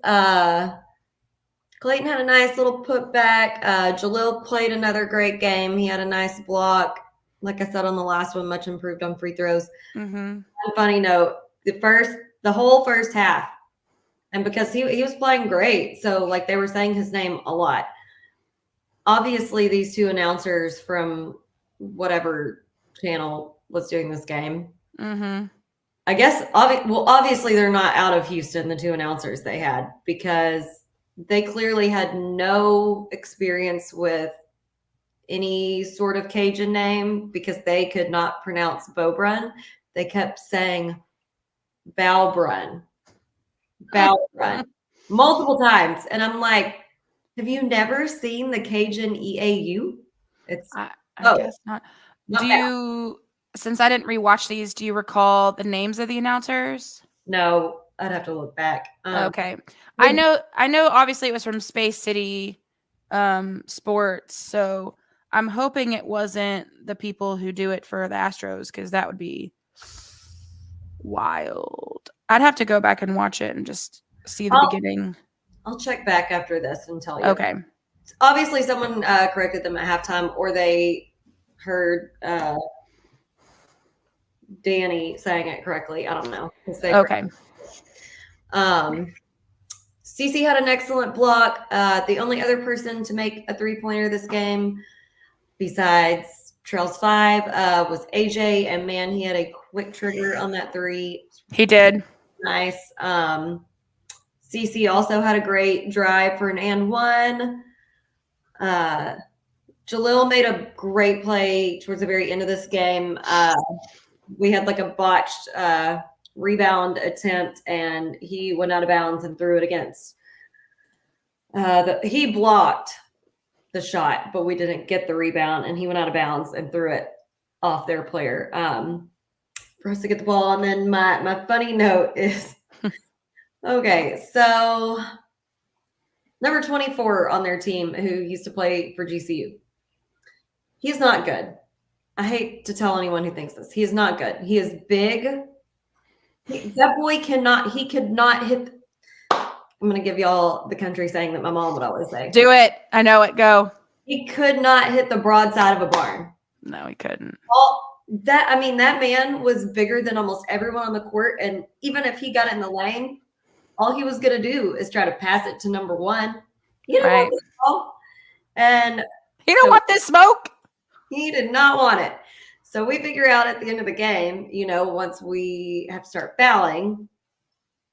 Clayton had a nice little putback. Jalil played another great game. He had a nice block. Like I said on the last one, much improved on free throws. Mm-hmm. Funny note, the whole first half, and because he was playing great, so like they were saying his name a lot. Obviously, these two announcers from whatever channel was doing this game. Mm-hmm. I guess, obviously they're not out of Houston, the two announcers they had, because they clearly had no experience with any sort of Cajun name because they could not pronounce Beaubrun. They kept saying Balbrun multiple times. And I'm like, have you never seen the Cajun EAU? It's I oh, guess not. not Do bad. you, since I didn't rewatch these, do you recall the names of the announcers? No, I'd have to look back. Okay. I know obviously it was from Space City Sports, so I'm hoping it wasn't the people who do it for the Astros, because that would be wild. I'd have to go back and watch it and just see the beginning. I'll check back after this and tell you. Okay. Obviously, someone corrected them at halftime, or they heard Danny saying it correctly. I don't know. Okay. CC had an excellent block. The only other person to make a 3-pointer this game, besides Trails 5, was AJ, and man, he had a quick trigger on that 3. He did. Nice. CC also had a great drive for an and 1. Jalil made a great play towards the very end of this game. We had like a botched rebound attempt, and he went out of bounds and threw it against. He blocked the shot, but we didn't get the rebound, and he went out of bounds and threw it off their player for us to get the ball. And then my funny note is, okay, so number 24 on their team, who used to play for GCU, he's not good. I hate to tell anyone who thinks this. He is not good. He is big. That boy could not hit. I'm going to give y'all the country saying that my mom would always say. Do it. I know it. Go. He could not hit the broadside of a barn. No, he couldn't. That man was bigger than almost everyone on the court. And even if he got in the lane, all he was going to do is try to pass it to number 1. You know Right. what? And You don't want this smoke? he did not want it. So we figure out at the end of the game, once we have to start fouling,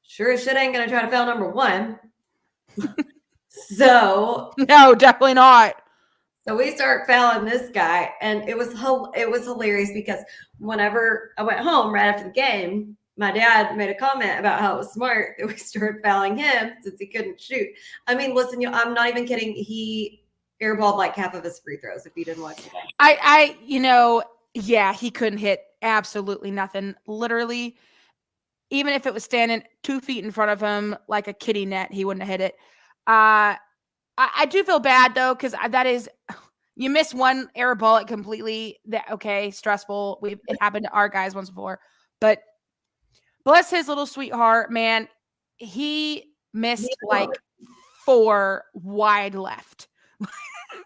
sure as shit ain't going to try to foul number 1. So No, definitely not. So we start fouling this guy, and it was hilarious because whenever I went home right after the game, my dad made a comment about how it was smart that we started fouling him since he couldn't shoot. I mean, listen, I'm not even kidding. He airballed like half of his free throws if you didn't watch the game. Yeah, he couldn't hit absolutely nothing. Literally, even if it was standing 2 feet in front of him like a kitty net, he wouldn't have hit it. I do feel bad though, because that is, you miss one air ball it completely. Stressful. It happened to our guys once before, but bless his little sweetheart, man. He missed like 4 wide left.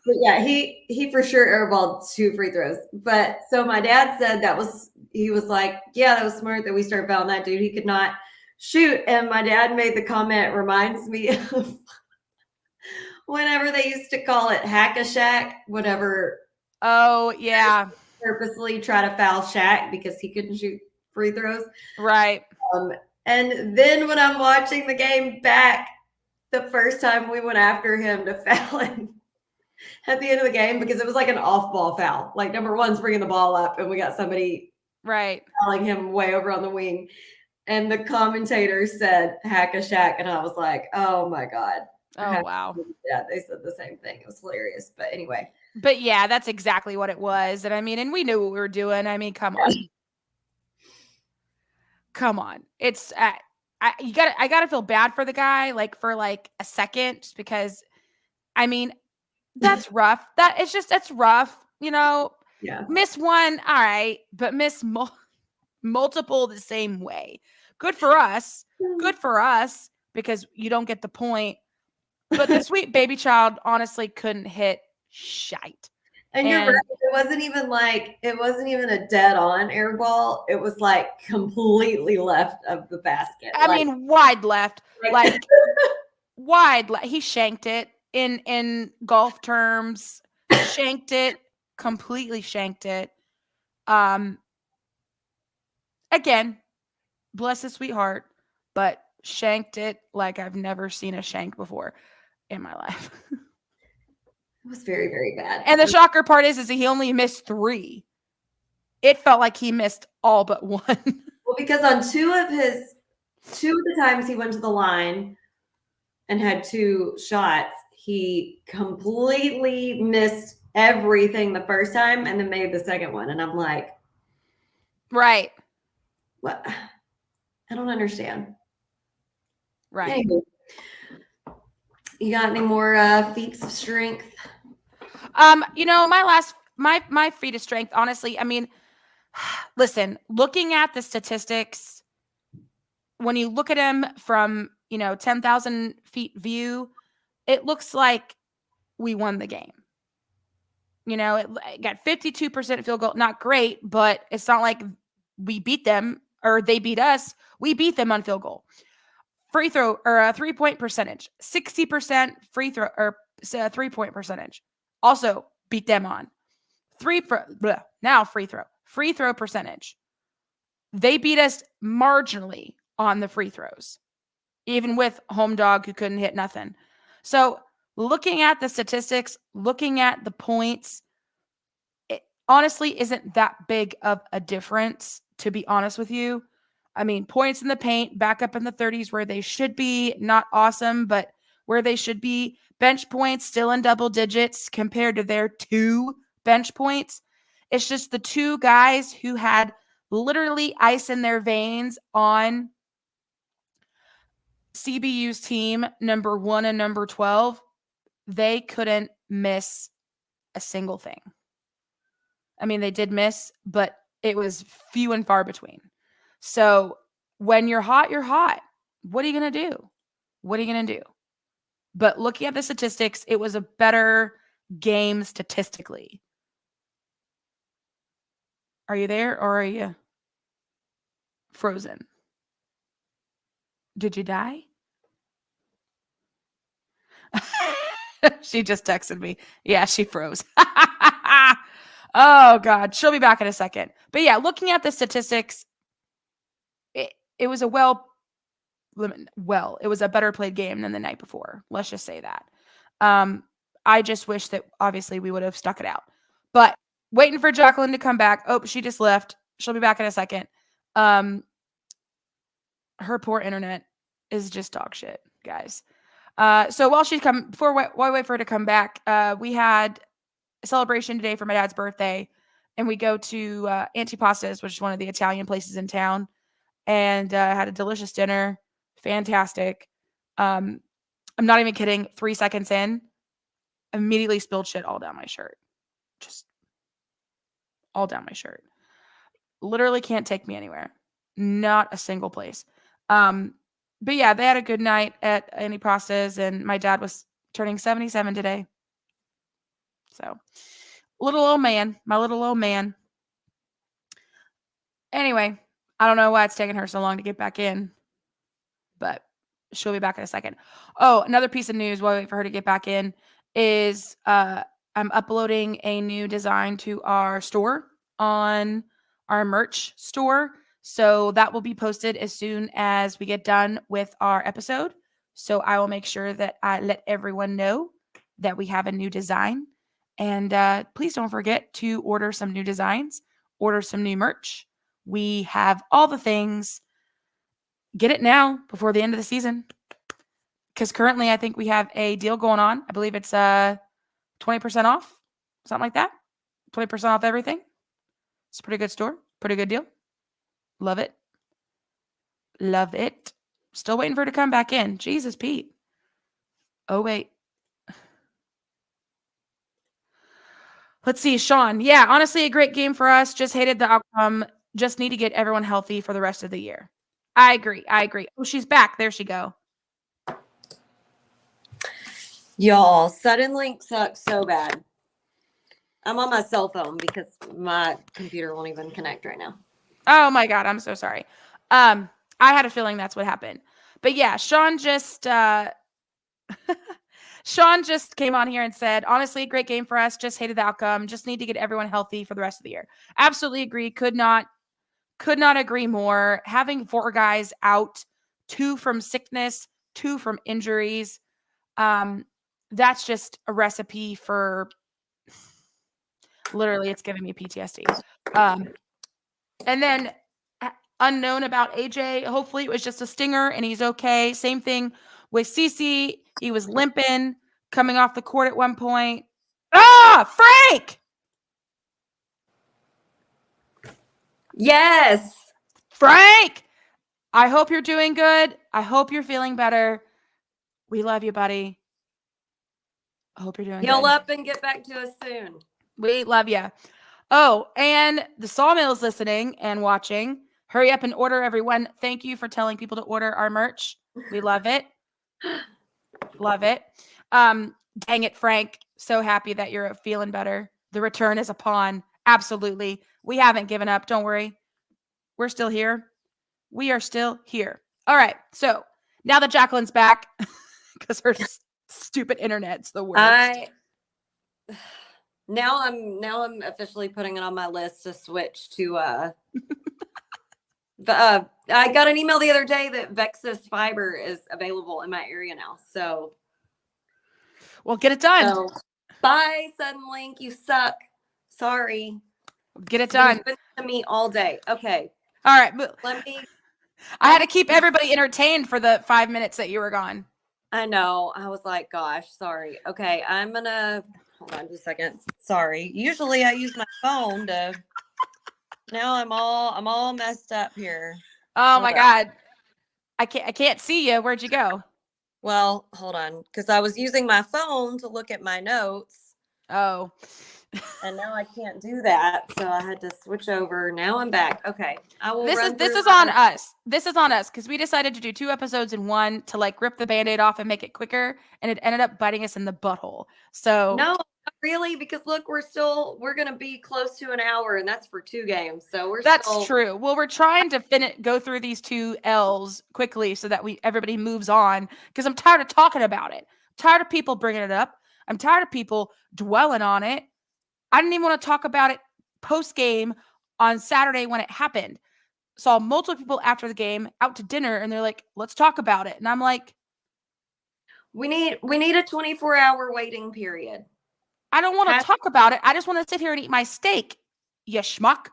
But yeah, he for sure airballed 2 free throws. But so my dad said that was he was like, yeah, that was smart that we started fouling that dude. He could not shoot. And my dad made the comment, reminds me of whenever they used to call it hack-a-shack, whatever. Oh, yeah. Purposely try to foul Shaq because he couldn't shoot free throws. Right. And then when I'm watching the game back, the first time we went after him to foul him at the end of the game, because it was like an off-ball foul. Like number one's bringing the ball up, and we got somebody Right. fouling him way over on the wing. And the commentator said hack-a-shack, and I was like, oh my God. Oh, wow. Yeah, they said the same thing. It was hilarious. But anyway. But yeah, that's exactly what it was. And I mean, and we knew what we were doing. I mean, come on. Come on. It's I gotta feel bad for the guy, like for like a second, just because I mean, that's rough. That's rough, you know. Yeah. Miss one, all right, but miss multiple the same way. Good for us. Good for us, because you don't get the point. But the sweet baby child honestly couldn't hit shite. And you're right. It wasn't even a dead on air ball. It was like completely left of the basket. I mean, wide left, like wide. He shanked it in golf terms. Shanked it, completely shanked it. Again, bless his sweetheart, but shanked it like I've never seen a shank before in my life. It was very, very bad. And the shocker part is he only missed 3. It felt like he missed all but 1. Well, because on two of the times he went to the line and had 2 shots, he completely missed everything the first time and then made the second one. And I'm like, right. What? I don't understand. Right. Anyway, you got any more feats of strength? You know, my feat of strength, honestly, I mean, listen, looking at the statistics, when you look at him from, 10,000 feet view, it looks like we won the game. It got 52% field goal. Not great, but it's not like we beat them or they beat us. We beat them on field goal. Free throw or a 3-point percentage, 60% free throw or 3-point percentage. Also beat them on free throw percentage. They beat us marginally on the free throws, even with home dog who couldn't hit nothing. So looking at the statistics, looking at the points, it honestly isn't that big of a difference, to be honest with you. I mean, points in the paint, back up in the 30s where they should be. Not awesome, but where they should be. Bench points still in double digits compared to their 2 bench points. It's just the 2 guys who had literally ice in their veins on CBU's team, number 1 and number 12. They couldn't miss a single thing. I mean, they did miss, but it was few and far between. So when you're hot, you're hot. What are you going to do? What are you going to do? But looking at the statistics, it was a better game statistically. Are you there or are you frozen? Did you die? She just texted me. Yeah, she froze. Oh, God. She'll be back in a second. But yeah, looking at the statistics, it was it was a better played game than the night before. Let's just say that. I just wish that obviously we would have stuck it out. But waiting for Jacqueline to come back. Oh, she just left. She'll be back in a second. Her poor internet is just dog shit, guys. So while she's while I wait for her to come back, we had a celebration today for my dad's birthday, and we go to Antipasta's, which is one of the Italian places in town, and had a delicious dinner. Fantastic. I'm not even kidding. 3 seconds in, immediately spilled shit all down my shirt. Just all down my shirt. Literally can't take me anywhere. Not a single place. But yeah, they had a good night at Antipasta's, and my dad was turning 77 today. So, my little old man. Anyway, I don't know why it's taking her so long to get back in, but she'll be back in a second. Oh, another piece of news while we wait for her to get back in is I'm uploading a new design to our store on our merch store. So that will be posted as soon as we get done with our episode. So I will make sure that I let everyone know that we have a new design. And please don't forget to order some new designs, order some new merch. We have all the things. Get it now before the end of the season. Because currently I think we have a deal going on. I believe it's 20% off, something like that. 20% off everything. It's a pretty good store. Pretty good deal. Love it. Love it. Still waiting for her to come back in. Jesus, Pete. Oh, wait. Let's see, Sean. Yeah, honestly, a great game for us. Just hated the outcome. Just need to get everyone healthy for the rest of the year. I agree. Oh, she's back. There she go. Y'all, Sudden Link sucks so bad. I'm on my cell phone because my computer won't even connect right now. Oh my God, I'm so sorry. I had a feeling that's what happened. But yeah, Sean just came on here and said, honestly, great game for us. Just hated the outcome. Just need to get everyone healthy for the rest of the year. Absolutely agree. Could not agree more. Having 4 guys out, 2 from sickness, 2 from injuries. That's just a recipe for literally it's giving me PTSD. And then unknown about AJ. Hopefully it was just a stinger and he's okay. Same thing with CC. He was limping, coming off the court at one point. Frank! Yes. Frank! I hope you're doing good. I hope you're feeling better. We love you, buddy. I hope you're doing Heal good. up and get back to us soon. We love you. Oh, and the Sawmill's listening and watching. Hurry up and order, everyone. Thank you for telling people to order our merch. We love it. Love it. Dang it, Frank. So happy that you're feeling better. The return is upon. Absolutely. We haven't given up. Don't worry. We're still here. We are still here. All right. So now that Jacqueline's back, because her stupid internet's the worst. Now I'm officially putting it on my list to switch to I got an email the other day that Vexus Fiber is available in my area now. So well, get it done. So, bye, Suddenlink. You suck. Sorry. Get it done. It's been to me all day. Okay. All right. I had to keep everybody entertained for the 5 minutes that you were gone. I know. I was like, gosh, sorry. Okay. I'm going to hold on just a second. Sorry. Usually I use my phone to now I'm all messed up here. Oh my God. I can't see you. Where'd you go? Well, hold on. Because I was using my phone to look at my notes. Oh. And now I can't do that. So I had to switch over. Now I'm back. Okay. This is on us. This is on us because we decided to do 2 episodes in one to like rip the Band-Aid off and make it quicker. And it ended up biting us in the butthole. So no, not really, because look, we're going to be close to an hour and that's for 2 games. So that's true. Well, we're trying to go through these 2 L's quickly so that everybody moves on because I'm tired of talking about it. I'm tired of people bringing it up. I'm tired of people dwelling on it. I didn't even want to talk about it post-game on Saturday when it happened. Saw multiple people after the game out to dinner, and they're like, let's talk about it. And I'm like, we need a 24-hour waiting period. I don't want to talk about it. I just want to sit here and eat my steak, you schmuck.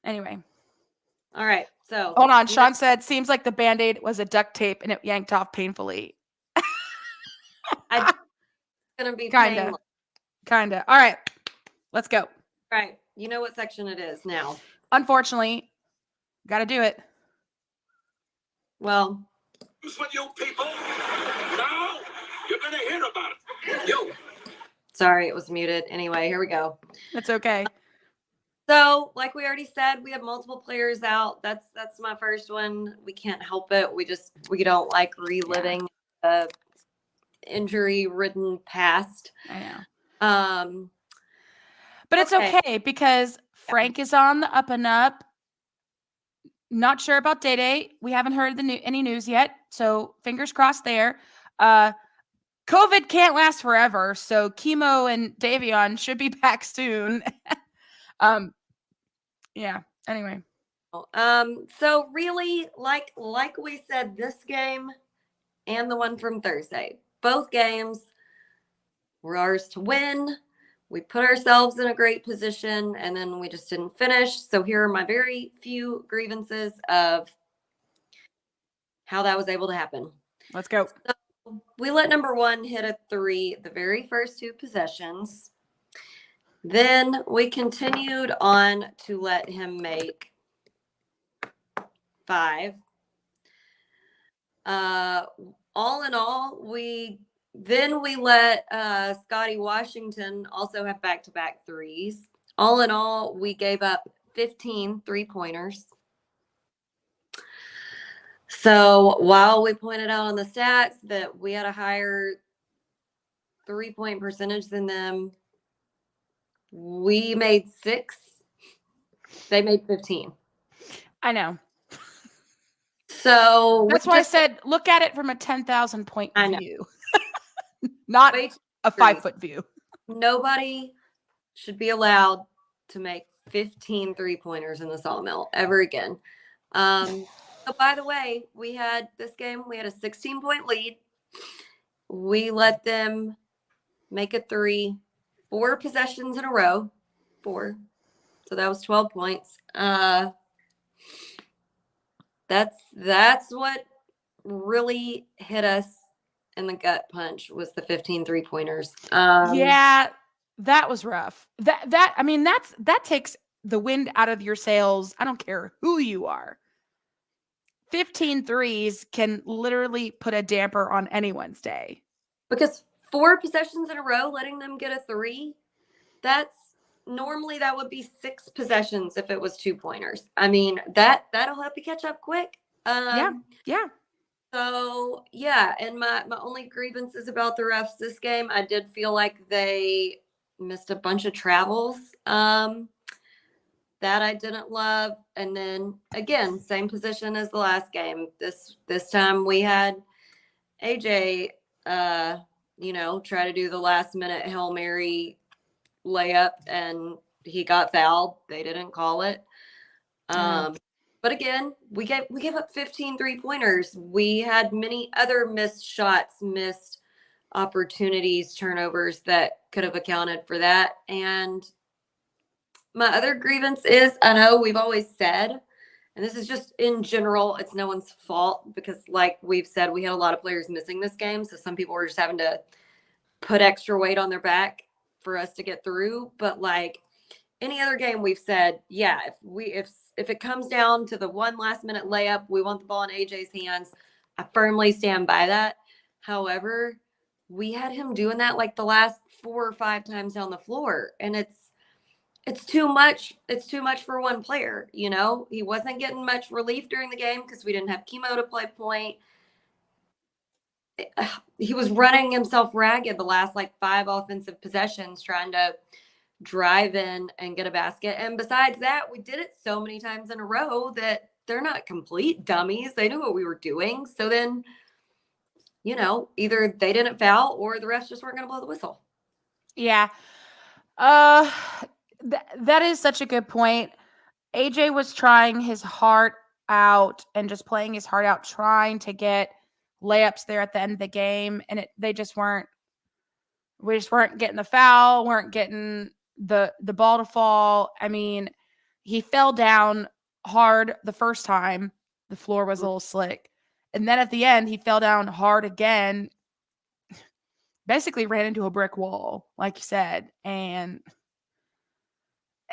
Anyway. All right. So hold on. Sean said, seems like the Band-Aid was a duct tape and it yanked off painfully. I'm going to be Kinda. All right. Let's go. All right. You know what section it is now. Unfortunately, got to do it. Well. With you people. Now you're going to hear about it. You. Sorry, it was muted. Anyway, here we go. It's okay. So, like we already said, we have multiple players out. That's my first one. We can't help it. We don't like reliving the injury-ridden past. I know. But it's okay because Frank is on the up and up. Not sure about Day. We haven't heard any news yet, so fingers crossed there. COVID can't last forever, so Chemo and Davion should be back soon. Yeah. Anyway. So really, like we said, this game and the one from Thursday, both games were ours to win. We put ourselves in a great position, and then we just didn't finish. So here are my very few grievances of how that was able to happen. Let's go. So we let number one hit a 3 the very first 2 possessions. Then we continued on to let him make 5. All in all, we let Scotty Washington also have back-to-back 3s. All in all, we gave up 15 3-pointers. So while we pointed out on the stats that we had a higher 3-point percentage than them, we made 6. They made 15. I know. So that's why I said look at it from a 10,000 point view, not a 5-foot view. Nobody should be allowed to make 15 3-pointers in the sawmill ever again. So by the way, we had a 16-point lead. We let them make a 3, 4 possessions in a row, 4. So that was 12 points. That's what really hit us in the gut punch was the 15 3-pointers. Yeah, that was rough. That takes the wind out of your sails. I don't care who you are. 15 threes can literally put a damper on anyone's day. Because 4 possessions in a row, letting them get a 3, normally that would be 6 possessions if it was 2-pointers. I mean, that'll help you catch up quick. Yeah. So yeah, and my only grievances about the refs this game, I did feel like they missed a bunch of travels. That I didn't love. And then again, same position as the last game. This time we had AJ try to do the last minute Hail Mary layup and he got fouled. They didn't call it. But again, we gave up 15 3-pointers. We had many other missed shots, missed opportunities, turnovers that could have accounted for that. And my other grievance is, I know we've always said, and this is just in general, it's no one's fault because like we've said, we had a lot of players missing this game. So some people were just having to put extra weight on their back for us to get through. But like any other game we've said, yeah, if it comes down to the one last minute layup, we want the ball in AJ's hands. I firmly stand by that. However, we had him doing that like the last 4 or 5 times down the floor. And it's too much. It's too much for one player. He wasn't getting much relief during the game because we didn't have Chemo to play point. He was running himself ragged the last like 5 offensive possessions trying to drive in and get a basket. And besides that, we did it so many times in a row that they're not complete dummies. They knew what we were doing. So then, either they didn't foul or the refs just weren't going to blow the whistle. Yeah. That is such a good point. AJ was trying his heart out and just playing his heart out, trying to get layups there at the end of the game. And we just weren't getting the foul, weren't getting the ball to fall. I mean, he fell down hard the first time. The floor was a little slick. And then at the end, he fell down hard again, basically ran into a brick wall, like you said. And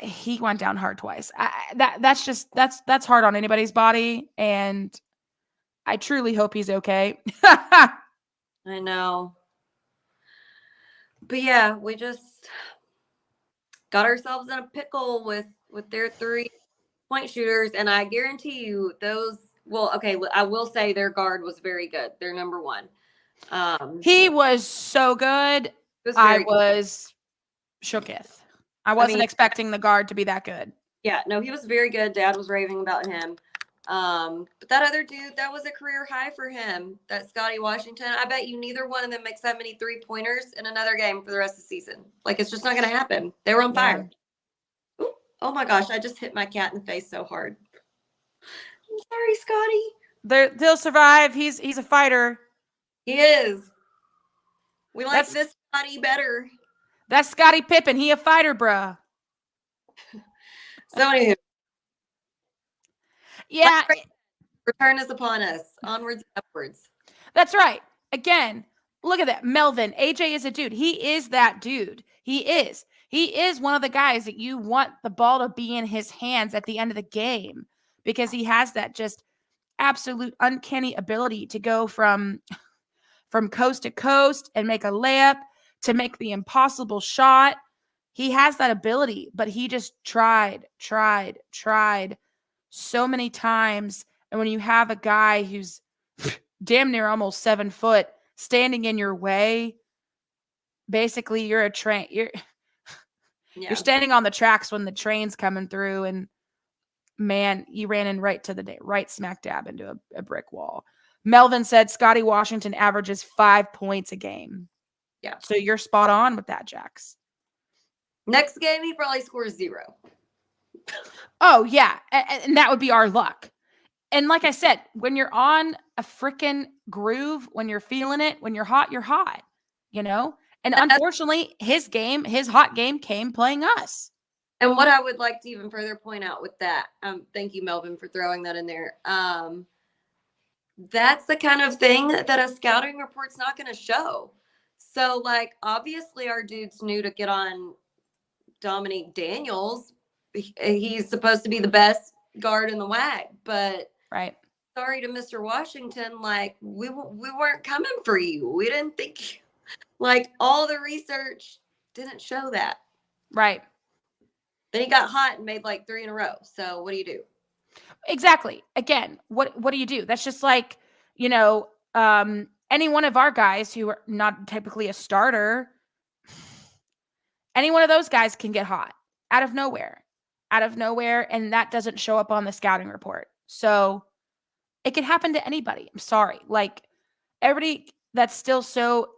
he went down hard twice. That's hard on anybody's body. And I truly hope he's okay. I know. But yeah, we just got ourselves in a pickle with their 3-point shooters. And I guarantee you I will say their guard was very good. They're number 1. He was so good. I was shooketh. I wasn't expecting the guard to be that good. Yeah, no, he was very good. Dad was raving about him. But that other dude, that was a career high for him. That Scotty Washington. I bet you neither one of them makes that many 3-pointers in another game for the rest of the season. Like, it's just not going to happen. They were on fire. Ooh, oh my gosh, I just hit my cat in the face so hard. I'm sorry, Scotty. They'll survive. He's a fighter. He is. We like this Scotty better. That's Scottie Pippen. He a fighter, bruh. So anywho. Yeah. Return is upon us. Onwards and upwards. That's right. Again, look at that. Melvin. AJ is a dude. He is that dude. He is. He is one of the guys that you want the ball to be in his hands at the end of the game because he has that just absolute uncanny ability to go from coast to coast and make a layup to make the impossible shot. He has that ability, but he just tried so many times. And when you have a guy who's damn near almost 7 foot standing in your way, basically you're a train. You're standing on the tracks when the train's coming through, and man, you ran in right smack dab into a brick wall. Melvin said Scotty Washington averages 5 points a game. Yeah. So you're spot on with that, Jax. Next game, he probably scores 0. Oh, yeah. And that would be our luck. And like I said, when you're on a freaking groove, when you're feeling it, when you're hot, you know? And unfortunately, his hot game came playing us. And what I would like to even further point out with that, thank you, Melvin, for throwing that in there. That's the kind of thing that a scouting report's not going to show. So, like, obviously our dudes knew to get on Dominique Daniels. He's supposed to be the best guard in the WAC, but right. Sorry to Mr. Washington, like, we weren't coming for you. We didn't think, like, all the research didn't show that. Right. Then he got hot and made like 3 in a row. So what do you do? Exactly. Again, what do you do? That's just like, you know, any one of our guys who are not typically a starter, any one of those guys can get hot out of nowhere, and that doesn't show up on the scouting report. So it can happen to anybody. I'm sorry. Like, everybody that's still so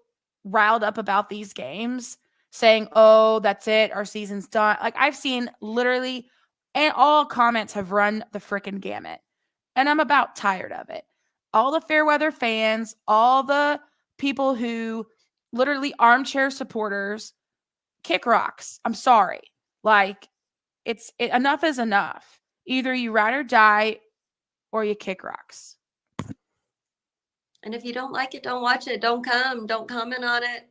riled up about these games saying, oh, that's it, our season's done. Like, I've seen literally, and all comments have run the freaking gamut. And I'm about tired of it. All the fair weather fans, all the people who literally armchair supporters kick rocks. I'm sorry. Like, enough is enough. Either you ride or die or you kick rocks. And if you don't like it, don't watch it. Don't comment on it.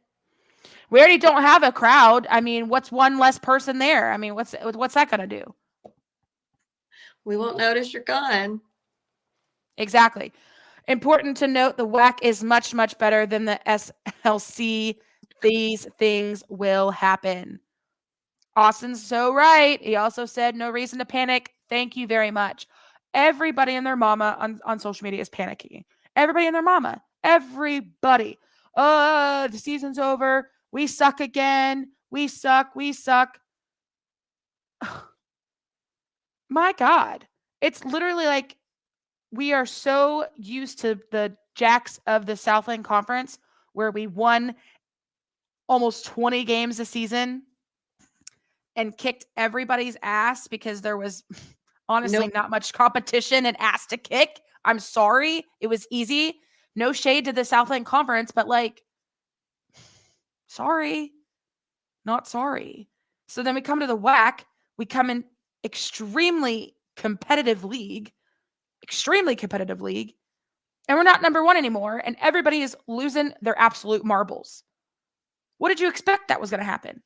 We already don't have a crowd. I mean, what's one less person there? I mean, what's that going to do? We won't notice you're gone. Exactly. Important to note, the WAC is much, much better than the SLC. These things will happen. Austin's so right. He also said, no reason to panic. Thank you very much. Everybody and their mama on social media is panicking. Everybody and their mama. Everybody. The season's over. We suck again. We suck. My God. It's literally like we are so used to the Jacks of the Southland Conference where we won almost 20 games a season and kicked everybody's ass because there was honestly not much competition and ass to kick. I'm sorry. It was easy. No shade to the Southland Conference, but like, sorry. Not sorry. So then we come to the WAC. We come in extremely competitive league, and we're not number 1 anymore, and everybody is losing their absolute marbles. What did you expect that was going to happen?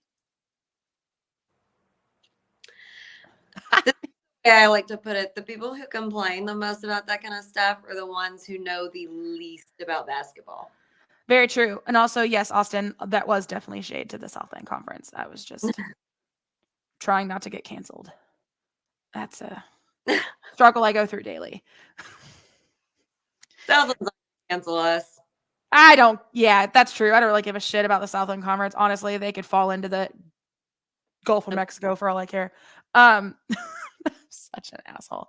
I like to put it, the people who complain the most about that kind of stuff are the ones who know the least about basketball. Very true. And also, yes, Austin, that was definitely shade to the Southland Conference. I was just trying not to get canceled. That's a struggle I go through daily. Southland's cancel us. Yeah, that's true. I don't really give a shit about the Southland Conference. Honestly, they could fall into the Gulf of Mexico for all I care. Such an asshole.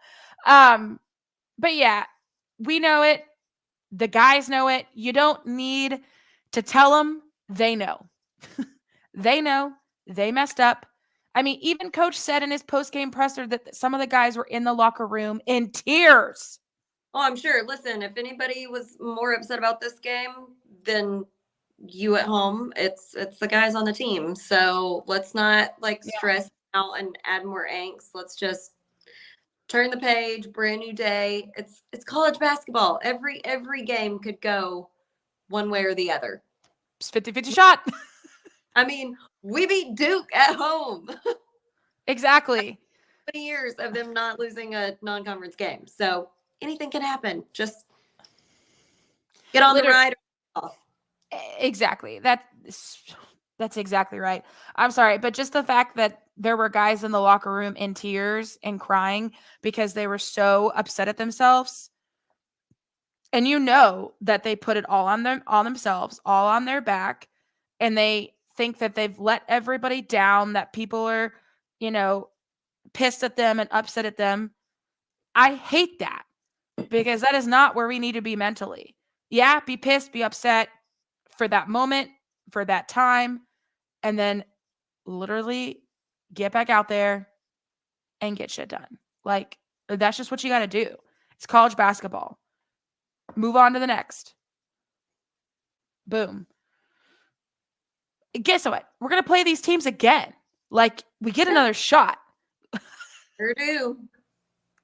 But yeah, we know it. The guys know it. You don't need to tell them. They know. They know. They messed up. I mean, even coach said in his post-game presser that some of the guys were in the locker room in tears. Oh, I'm sure. Listen, if anybody was more upset about this game than you at home, it's the guys on the team. So let's not stress out and add more angst. Let's just turn the page, brand new day. It's college basketball. Every game could go one way or the other. It's 50-50 shot. I mean, we beat Duke at home. Exactly. 20 years of them not losing a non-conference game. So anything can happen. Just get on the ride or off. Exactly. That's exactly right. I'm sorry, but just the fact that there were guys in the locker room in tears and crying because they were so upset at themselves. And you know that they put it all on themselves, all on their back, and they think that they've let everybody down, that people are, pissed at them and upset at them. I hate that because that is not where we need to be mentally. Yeah, be pissed, be upset for that moment, for that time, and then literally get back out there and get shit done. Like, that's just what you got to do. It's college basketball. Move on to the next. Boom. Guess what? We're going to play these teams again. Like, we get another shot. Sure do.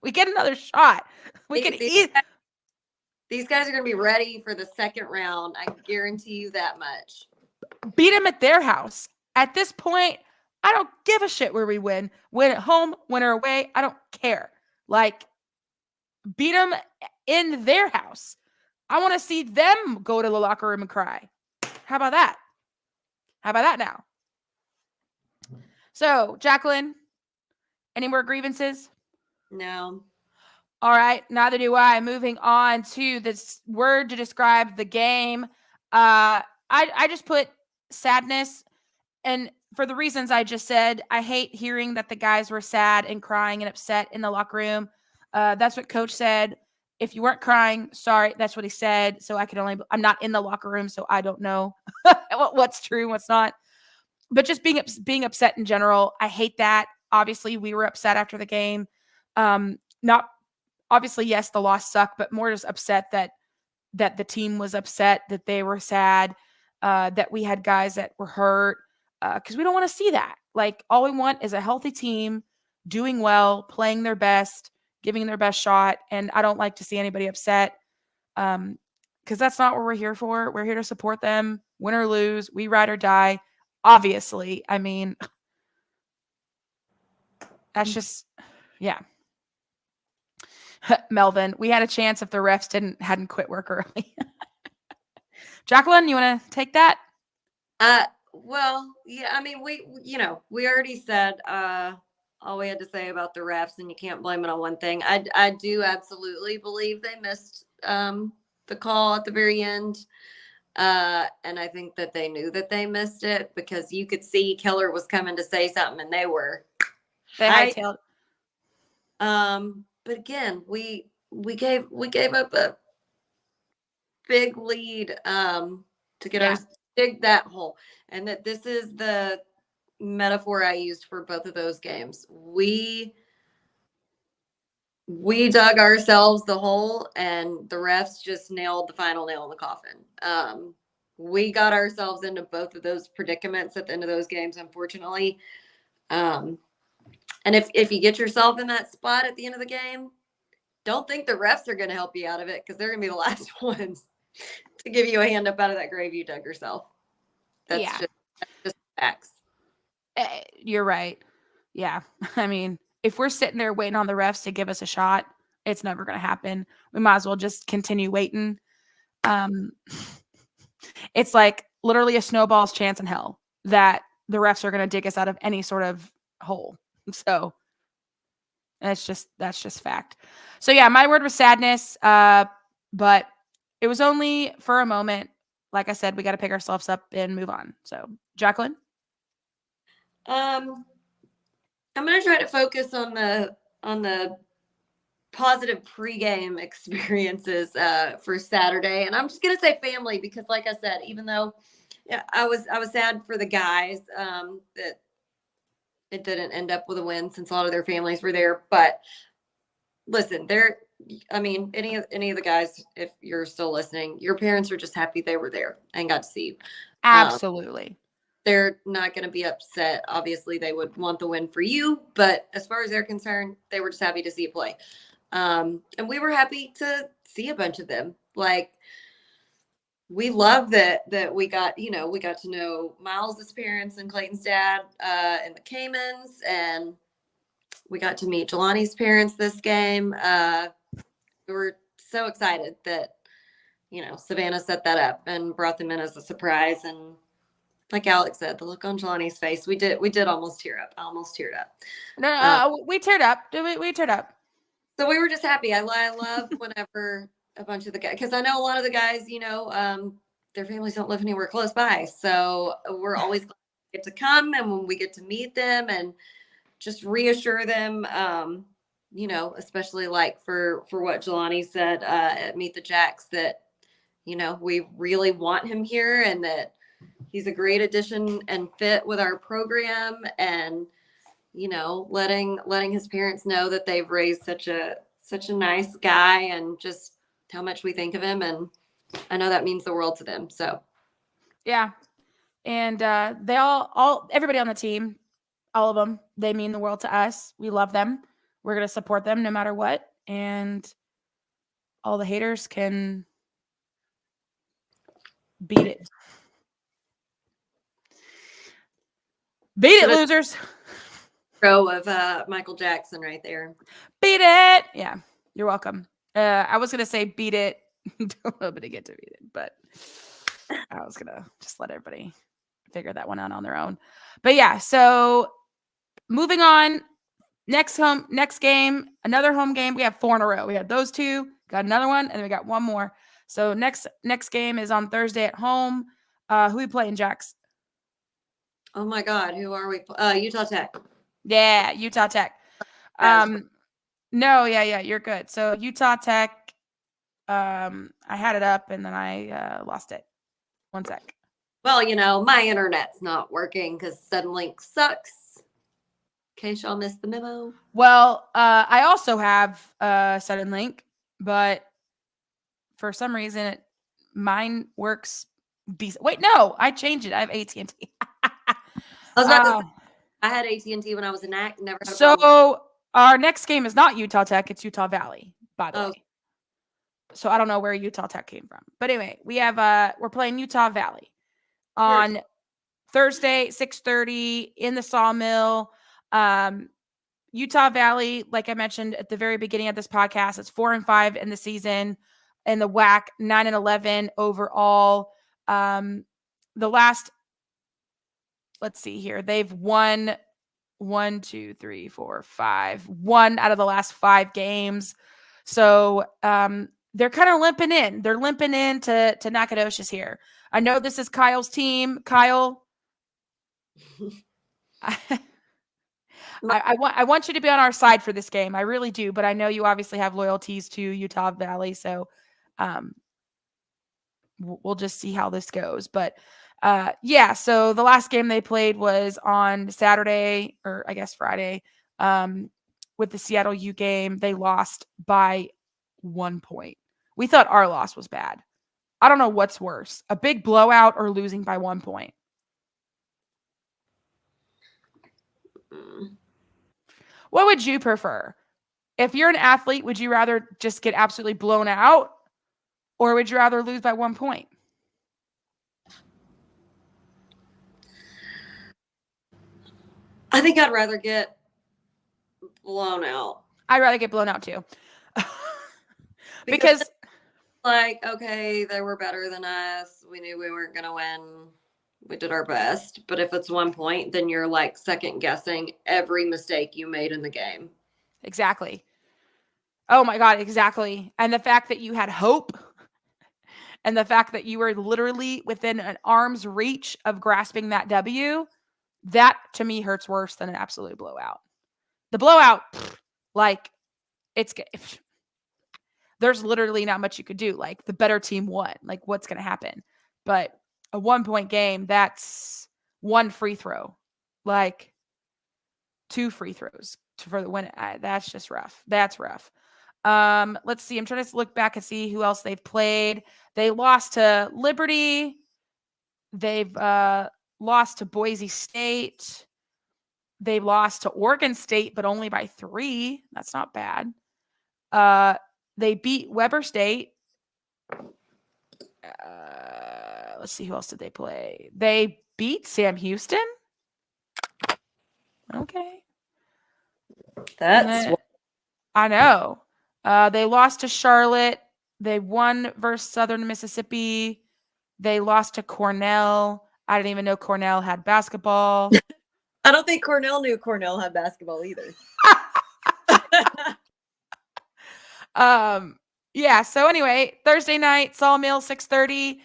We get another shot. We can eat. These guys are going to be ready for the second round. I guarantee you that much. Beat them at their house. At this point, I don't give a shit where we win. Win at home, win or away. I don't care. Like, beat them in their house. I want to see them go to the locker room and cry. How about that? How about that now? So, Jacqueline, any more grievances? No. All right, neither do I. Moving on to this word to describe the game. I just put sadness. And for the reasons I just said, I hate hearing that the guys were sad and crying and upset in the locker room. That's what coach said. If you weren't crying, sorry, that's what he said. So I'm not in the locker room, so I don't know what's true and what's not. But just being upset in general, I hate that. Obviously, we were upset after the game. Not obviously, yes, the loss sucked, but more just upset that the team was upset, that they were sad, that we had guys that were hurt, because we don't want to see that. Like, all we want is a healthy team doing well, playing their best, giving their best shot, and I don't like to see anybody upset, because that's not what we're here for. We're here to support them, win or lose, we ride or die. Obviously, I mean, that's just, yeah. Melvin, we had a chance if the refs hadn't quit work early. Jacqueline, you want to take that? Well, yeah, I mean, we already said all we had to say about the refs, and you can't blame it on one thing. I do absolutely believe they missed the call at the very end. And I think that they knew that they missed it because you could see Keller was coming to say something and they hightailed. But again, we gave up a big lead to get our dig that hole. And that this is the metaphor I used for both of those games. We dug ourselves the hole and the refs just nailed the final nail in the coffin. We got ourselves into both of those predicaments at the end of those games, unfortunately. And if you get yourself in that spot at the end of the game, don't think the refs are going to help you out of it because they're going to be the last ones to give you a hand up out of that grave you dug yourself. That's just facts. You're right. Yeah. I mean, if we're sitting there waiting on the refs to give us a shot, it's never going to happen. We might as well just continue waiting. It's like literally a snowball's chance in hell that the refs are going to dig us out of any sort of hole. So that's just fact. So yeah, my word was sadness. But it was only for a moment. Like I said, we got to pick ourselves up and move on. So Jacqueline? I'm going to try to focus on the positive pregame experiences for Saturday. And I'm just gonna say family because, like I said, even though I was sad for the guys that it didn't end up with a win since a lot of their families were there. But listen, any of the guys, if you're still listening, your parents are just happy they were there and got to see you. Absolutely. They're not going to be upset. Obviously, they would want the win for you, but as far as they're concerned, they were just happy to see you play. And we were happy to see a bunch of them. Like, we love that we got to know Miles's parents and Clayton's dad and the Caymans, and we got to meet Jelani's parents this game. We were so excited that Savannah set that up and brought them in as a surprise. And like Alex said, the look on Jelani's face, we did almost tear up. I almost teared up. No, we teared up. We teared up. So we were just happy. I love whenever a bunch of the guys, because I know a lot of the guys, their families don't live anywhere close by. So we're always glad to get to come, and when we get to meet them and just reassure them, especially like for what Jelani said at Meet the Jacks, that, we really want him here and that he's a great addition and fit with our program, and, letting his parents know that they've raised such a nice guy and just how much we think of him. And I know that means the world to them. So, yeah. And they everybody on the team, all of them, they mean the world to us. We love them. We're going to support them no matter what. And all the haters can beat it. Beat it, losers. Row of Michael Jackson right there. Beat it. Yeah, you're welcome. I was going to say beat it. Nobody get to beat it, but I was going to just let everybody figure that one out on their own. But yeah, so moving on. Next game, another home game. We have 4 in a row. We had those 2, got another one, and then we got one more. So next game is on Thursday at home. Who we playing, Jax? Oh my God, who are we? Utah Tech. Yeah, Utah Tech. No, yeah, you're good. So Utah Tech. I had it up and then I lost it. One sec. Well, my internet's not working because Suddenlink sucks. In case y'all missed the memo. Well, I also have Suddenlink, but for some reason mine works decent. Wait, no, I changed it. I have AT&T. I was about to say, I had AT&T when I was in ACT. Never had a problem. So our next game is not Utah Tech. It's Utah Valley, by the way. So I don't know where Utah Tech came from. But anyway, we're playing Utah Valley on Thursday, 6:30 in the Sawmill. Utah Valley, like I mentioned at the very beginning of this podcast, it's 4-5 in the season, and the WAC 9-11 overall. The last, let's see here, they've won 1 out of the last 5 games. So they're kind of limping in. They're limping in to Nacogdoches here. I know this is Kyle's team. Kyle, I want you to be on our side for this game. I really do, but I know you obviously have loyalties to Utah Valley, so we'll just see how this goes. But yeah, so the last game they played was on Saturday, or I guess Friday, with the Seattle U game. They lost by 1 point. We thought our loss was bad. I don't know what's worse, a big blowout or losing by 1 point. What would you prefer? If you're an athlete, would you rather just get absolutely blown out, or would you rather lose by 1 point? I think I'd rather get blown out. I'd rather get blown out too. because like, okay, they were better than us. We knew we weren't going to win. We did our best. But if it's 1 point, then you're like second guessing every mistake you made in the game. Exactly. Oh my God, exactly. And the fact that you had hope, and the fact that you were literally within an arm's reach of grasping that W, that to me hurts worse than an absolute blowout. The blowout, like, it's there's literally not much you could do. Like, the better team won. Like, what's going to happen? But a 1-point game, that's 1 free throw. Like, 2 free throws for the win. That's just rough. That's rough. Let's see. I'm trying to look back and see who else they've played. They lost to Liberty. They've lost to Boise State. They lost to Oregon State, but only by 3. That's not bad. They beat Weber State. Let's see, who else did they play? They beat Sam Houston. Okay. That's I know. They lost to Charlotte. They won versus Southern Mississippi. They lost to Cornell. I didn't even know Cornell had basketball. I don't think Cornell knew Cornell had basketball either. Yeah, so anyway, Thursday night, Sawmill, 6:30.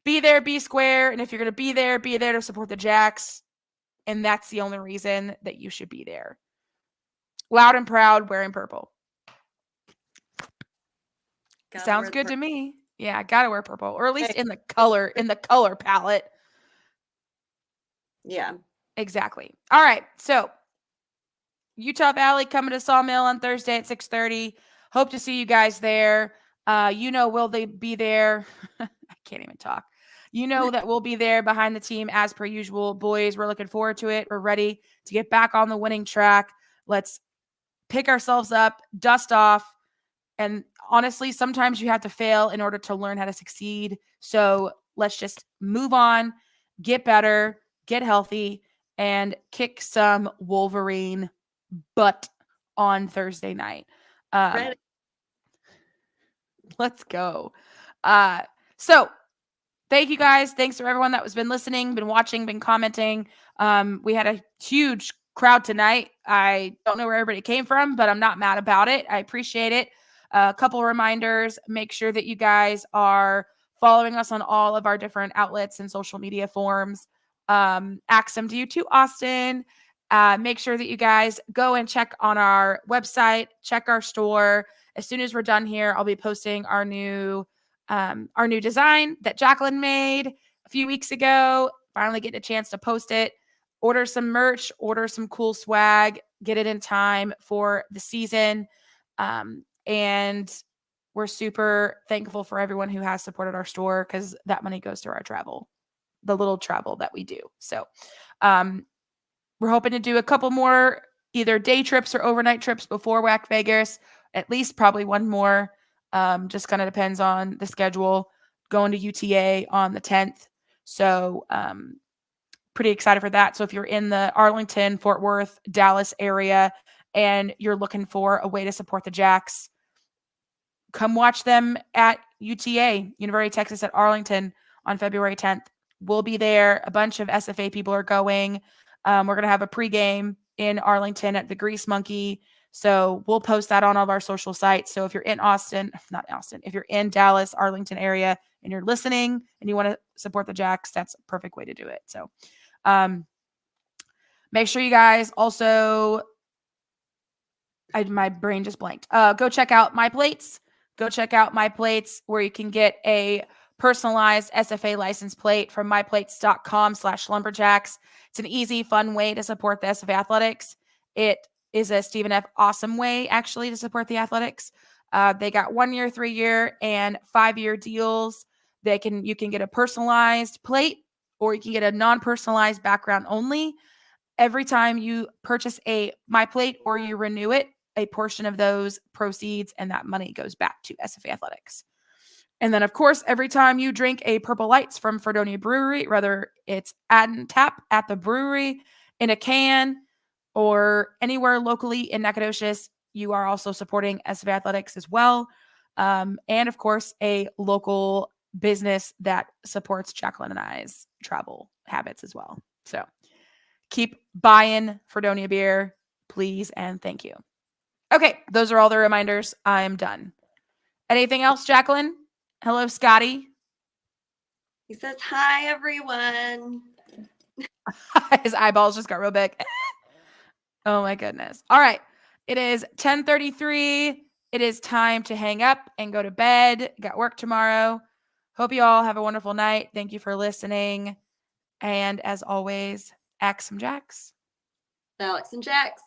Be there, be square. And if you're going to be there to support the Jacks. And that's the only reason that you should be there. Loud and proud, wearing purple. Sounds good to me. Yeah, I gotta wear purple. Or at least in the color palette. Yeah. Exactly. All right. So Utah Valley coming to Sawmill on Thursday at 6:30. Hope to see you guys there. Will they be there? I can't even talk. That we'll be there behind the team as per usual. Boys, we're looking forward to it. We're ready to get back on the winning track. Let's pick ourselves up, dust off. And honestly, sometimes you have to fail in order to learn how to succeed. So let's just move on, get better, get healthy, and kick some Wolverine butt on Thursday night. Let's go. So thank you guys. Thanks for everyone that has been listening, been watching, been commenting. We had a huge crowd tonight. I don't know where everybody came from, but I'm not mad about it. I appreciate it. A couple reminders. Make sure that you guys are following us on all of our different outlets and social media forms. Axum to you too, Austin. Make sure that you guys go and check on our website, check our store. As soon as we're done here, I'll be posting our new design that Jacqueline made a few weeks ago. Finally getting a chance to post it. Order some merch, order some cool swag, get it in time for the season. And we're super thankful for everyone who has supported our store because that money goes to our travel, the little travel that we do. So we're hoping to do a couple more either day trips or overnight trips before WAC Vegas, at least probably one more. Just kind of depends on the schedule. Going to UTA on the 10th. So pretty excited for that. So if you're in the Arlington, Fort Worth, Dallas area, and you're looking for a way to support the Jacks, come watch them at UTA, University of Texas at Arlington on February 10th. We'll be there. A bunch of SFA people are going. We're going to have a pregame in Arlington at the Grease Monkey. So we'll post that on all of our social sites. So if you're in if you're in Dallas, Arlington area, and you're listening and you want to support the Jacks, that's a perfect way to do it. So make sure you guys also, my brain just blanked. Go check out My Plates. Go check out My Plates, where you can get a personalized SFA license plate from myplates.com/lumberjacks. It's an easy, fun way to support the SFA athletics. It is a Stephen F. awesome way, actually, to support the athletics. They got 1 year, 3 year, and 5-year deals. You can get a personalized plate, or you can get a non-personalized background only. Every time you purchase a My Plate or you renew it, a portion of those proceeds and that money goes back to SFA Athletics. And then, of course, every time you drink a Purple Lights from Fredonia Brewery, whether it's at tap at the brewery, in a can, or anywhere locally in Nacogdoches, you are also supporting SFA Athletics as well. And, of course, a local business that supports Jacqueline and I's travel habits as well. So keep buying Fredonia beer, please, and thank you. Okay, those are all the reminders. I'm done. Anything else, Jacqueline? Hello, Scotty. He says, hi, everyone. His eyeballs just got real big. Oh, my goodness. All right. It is 10:33. it is time to hang up and go to bed. Got work tomorrow. Hope you all have a wonderful night. Thank you for listening. And as always, axe some jacks. Alex and Jax.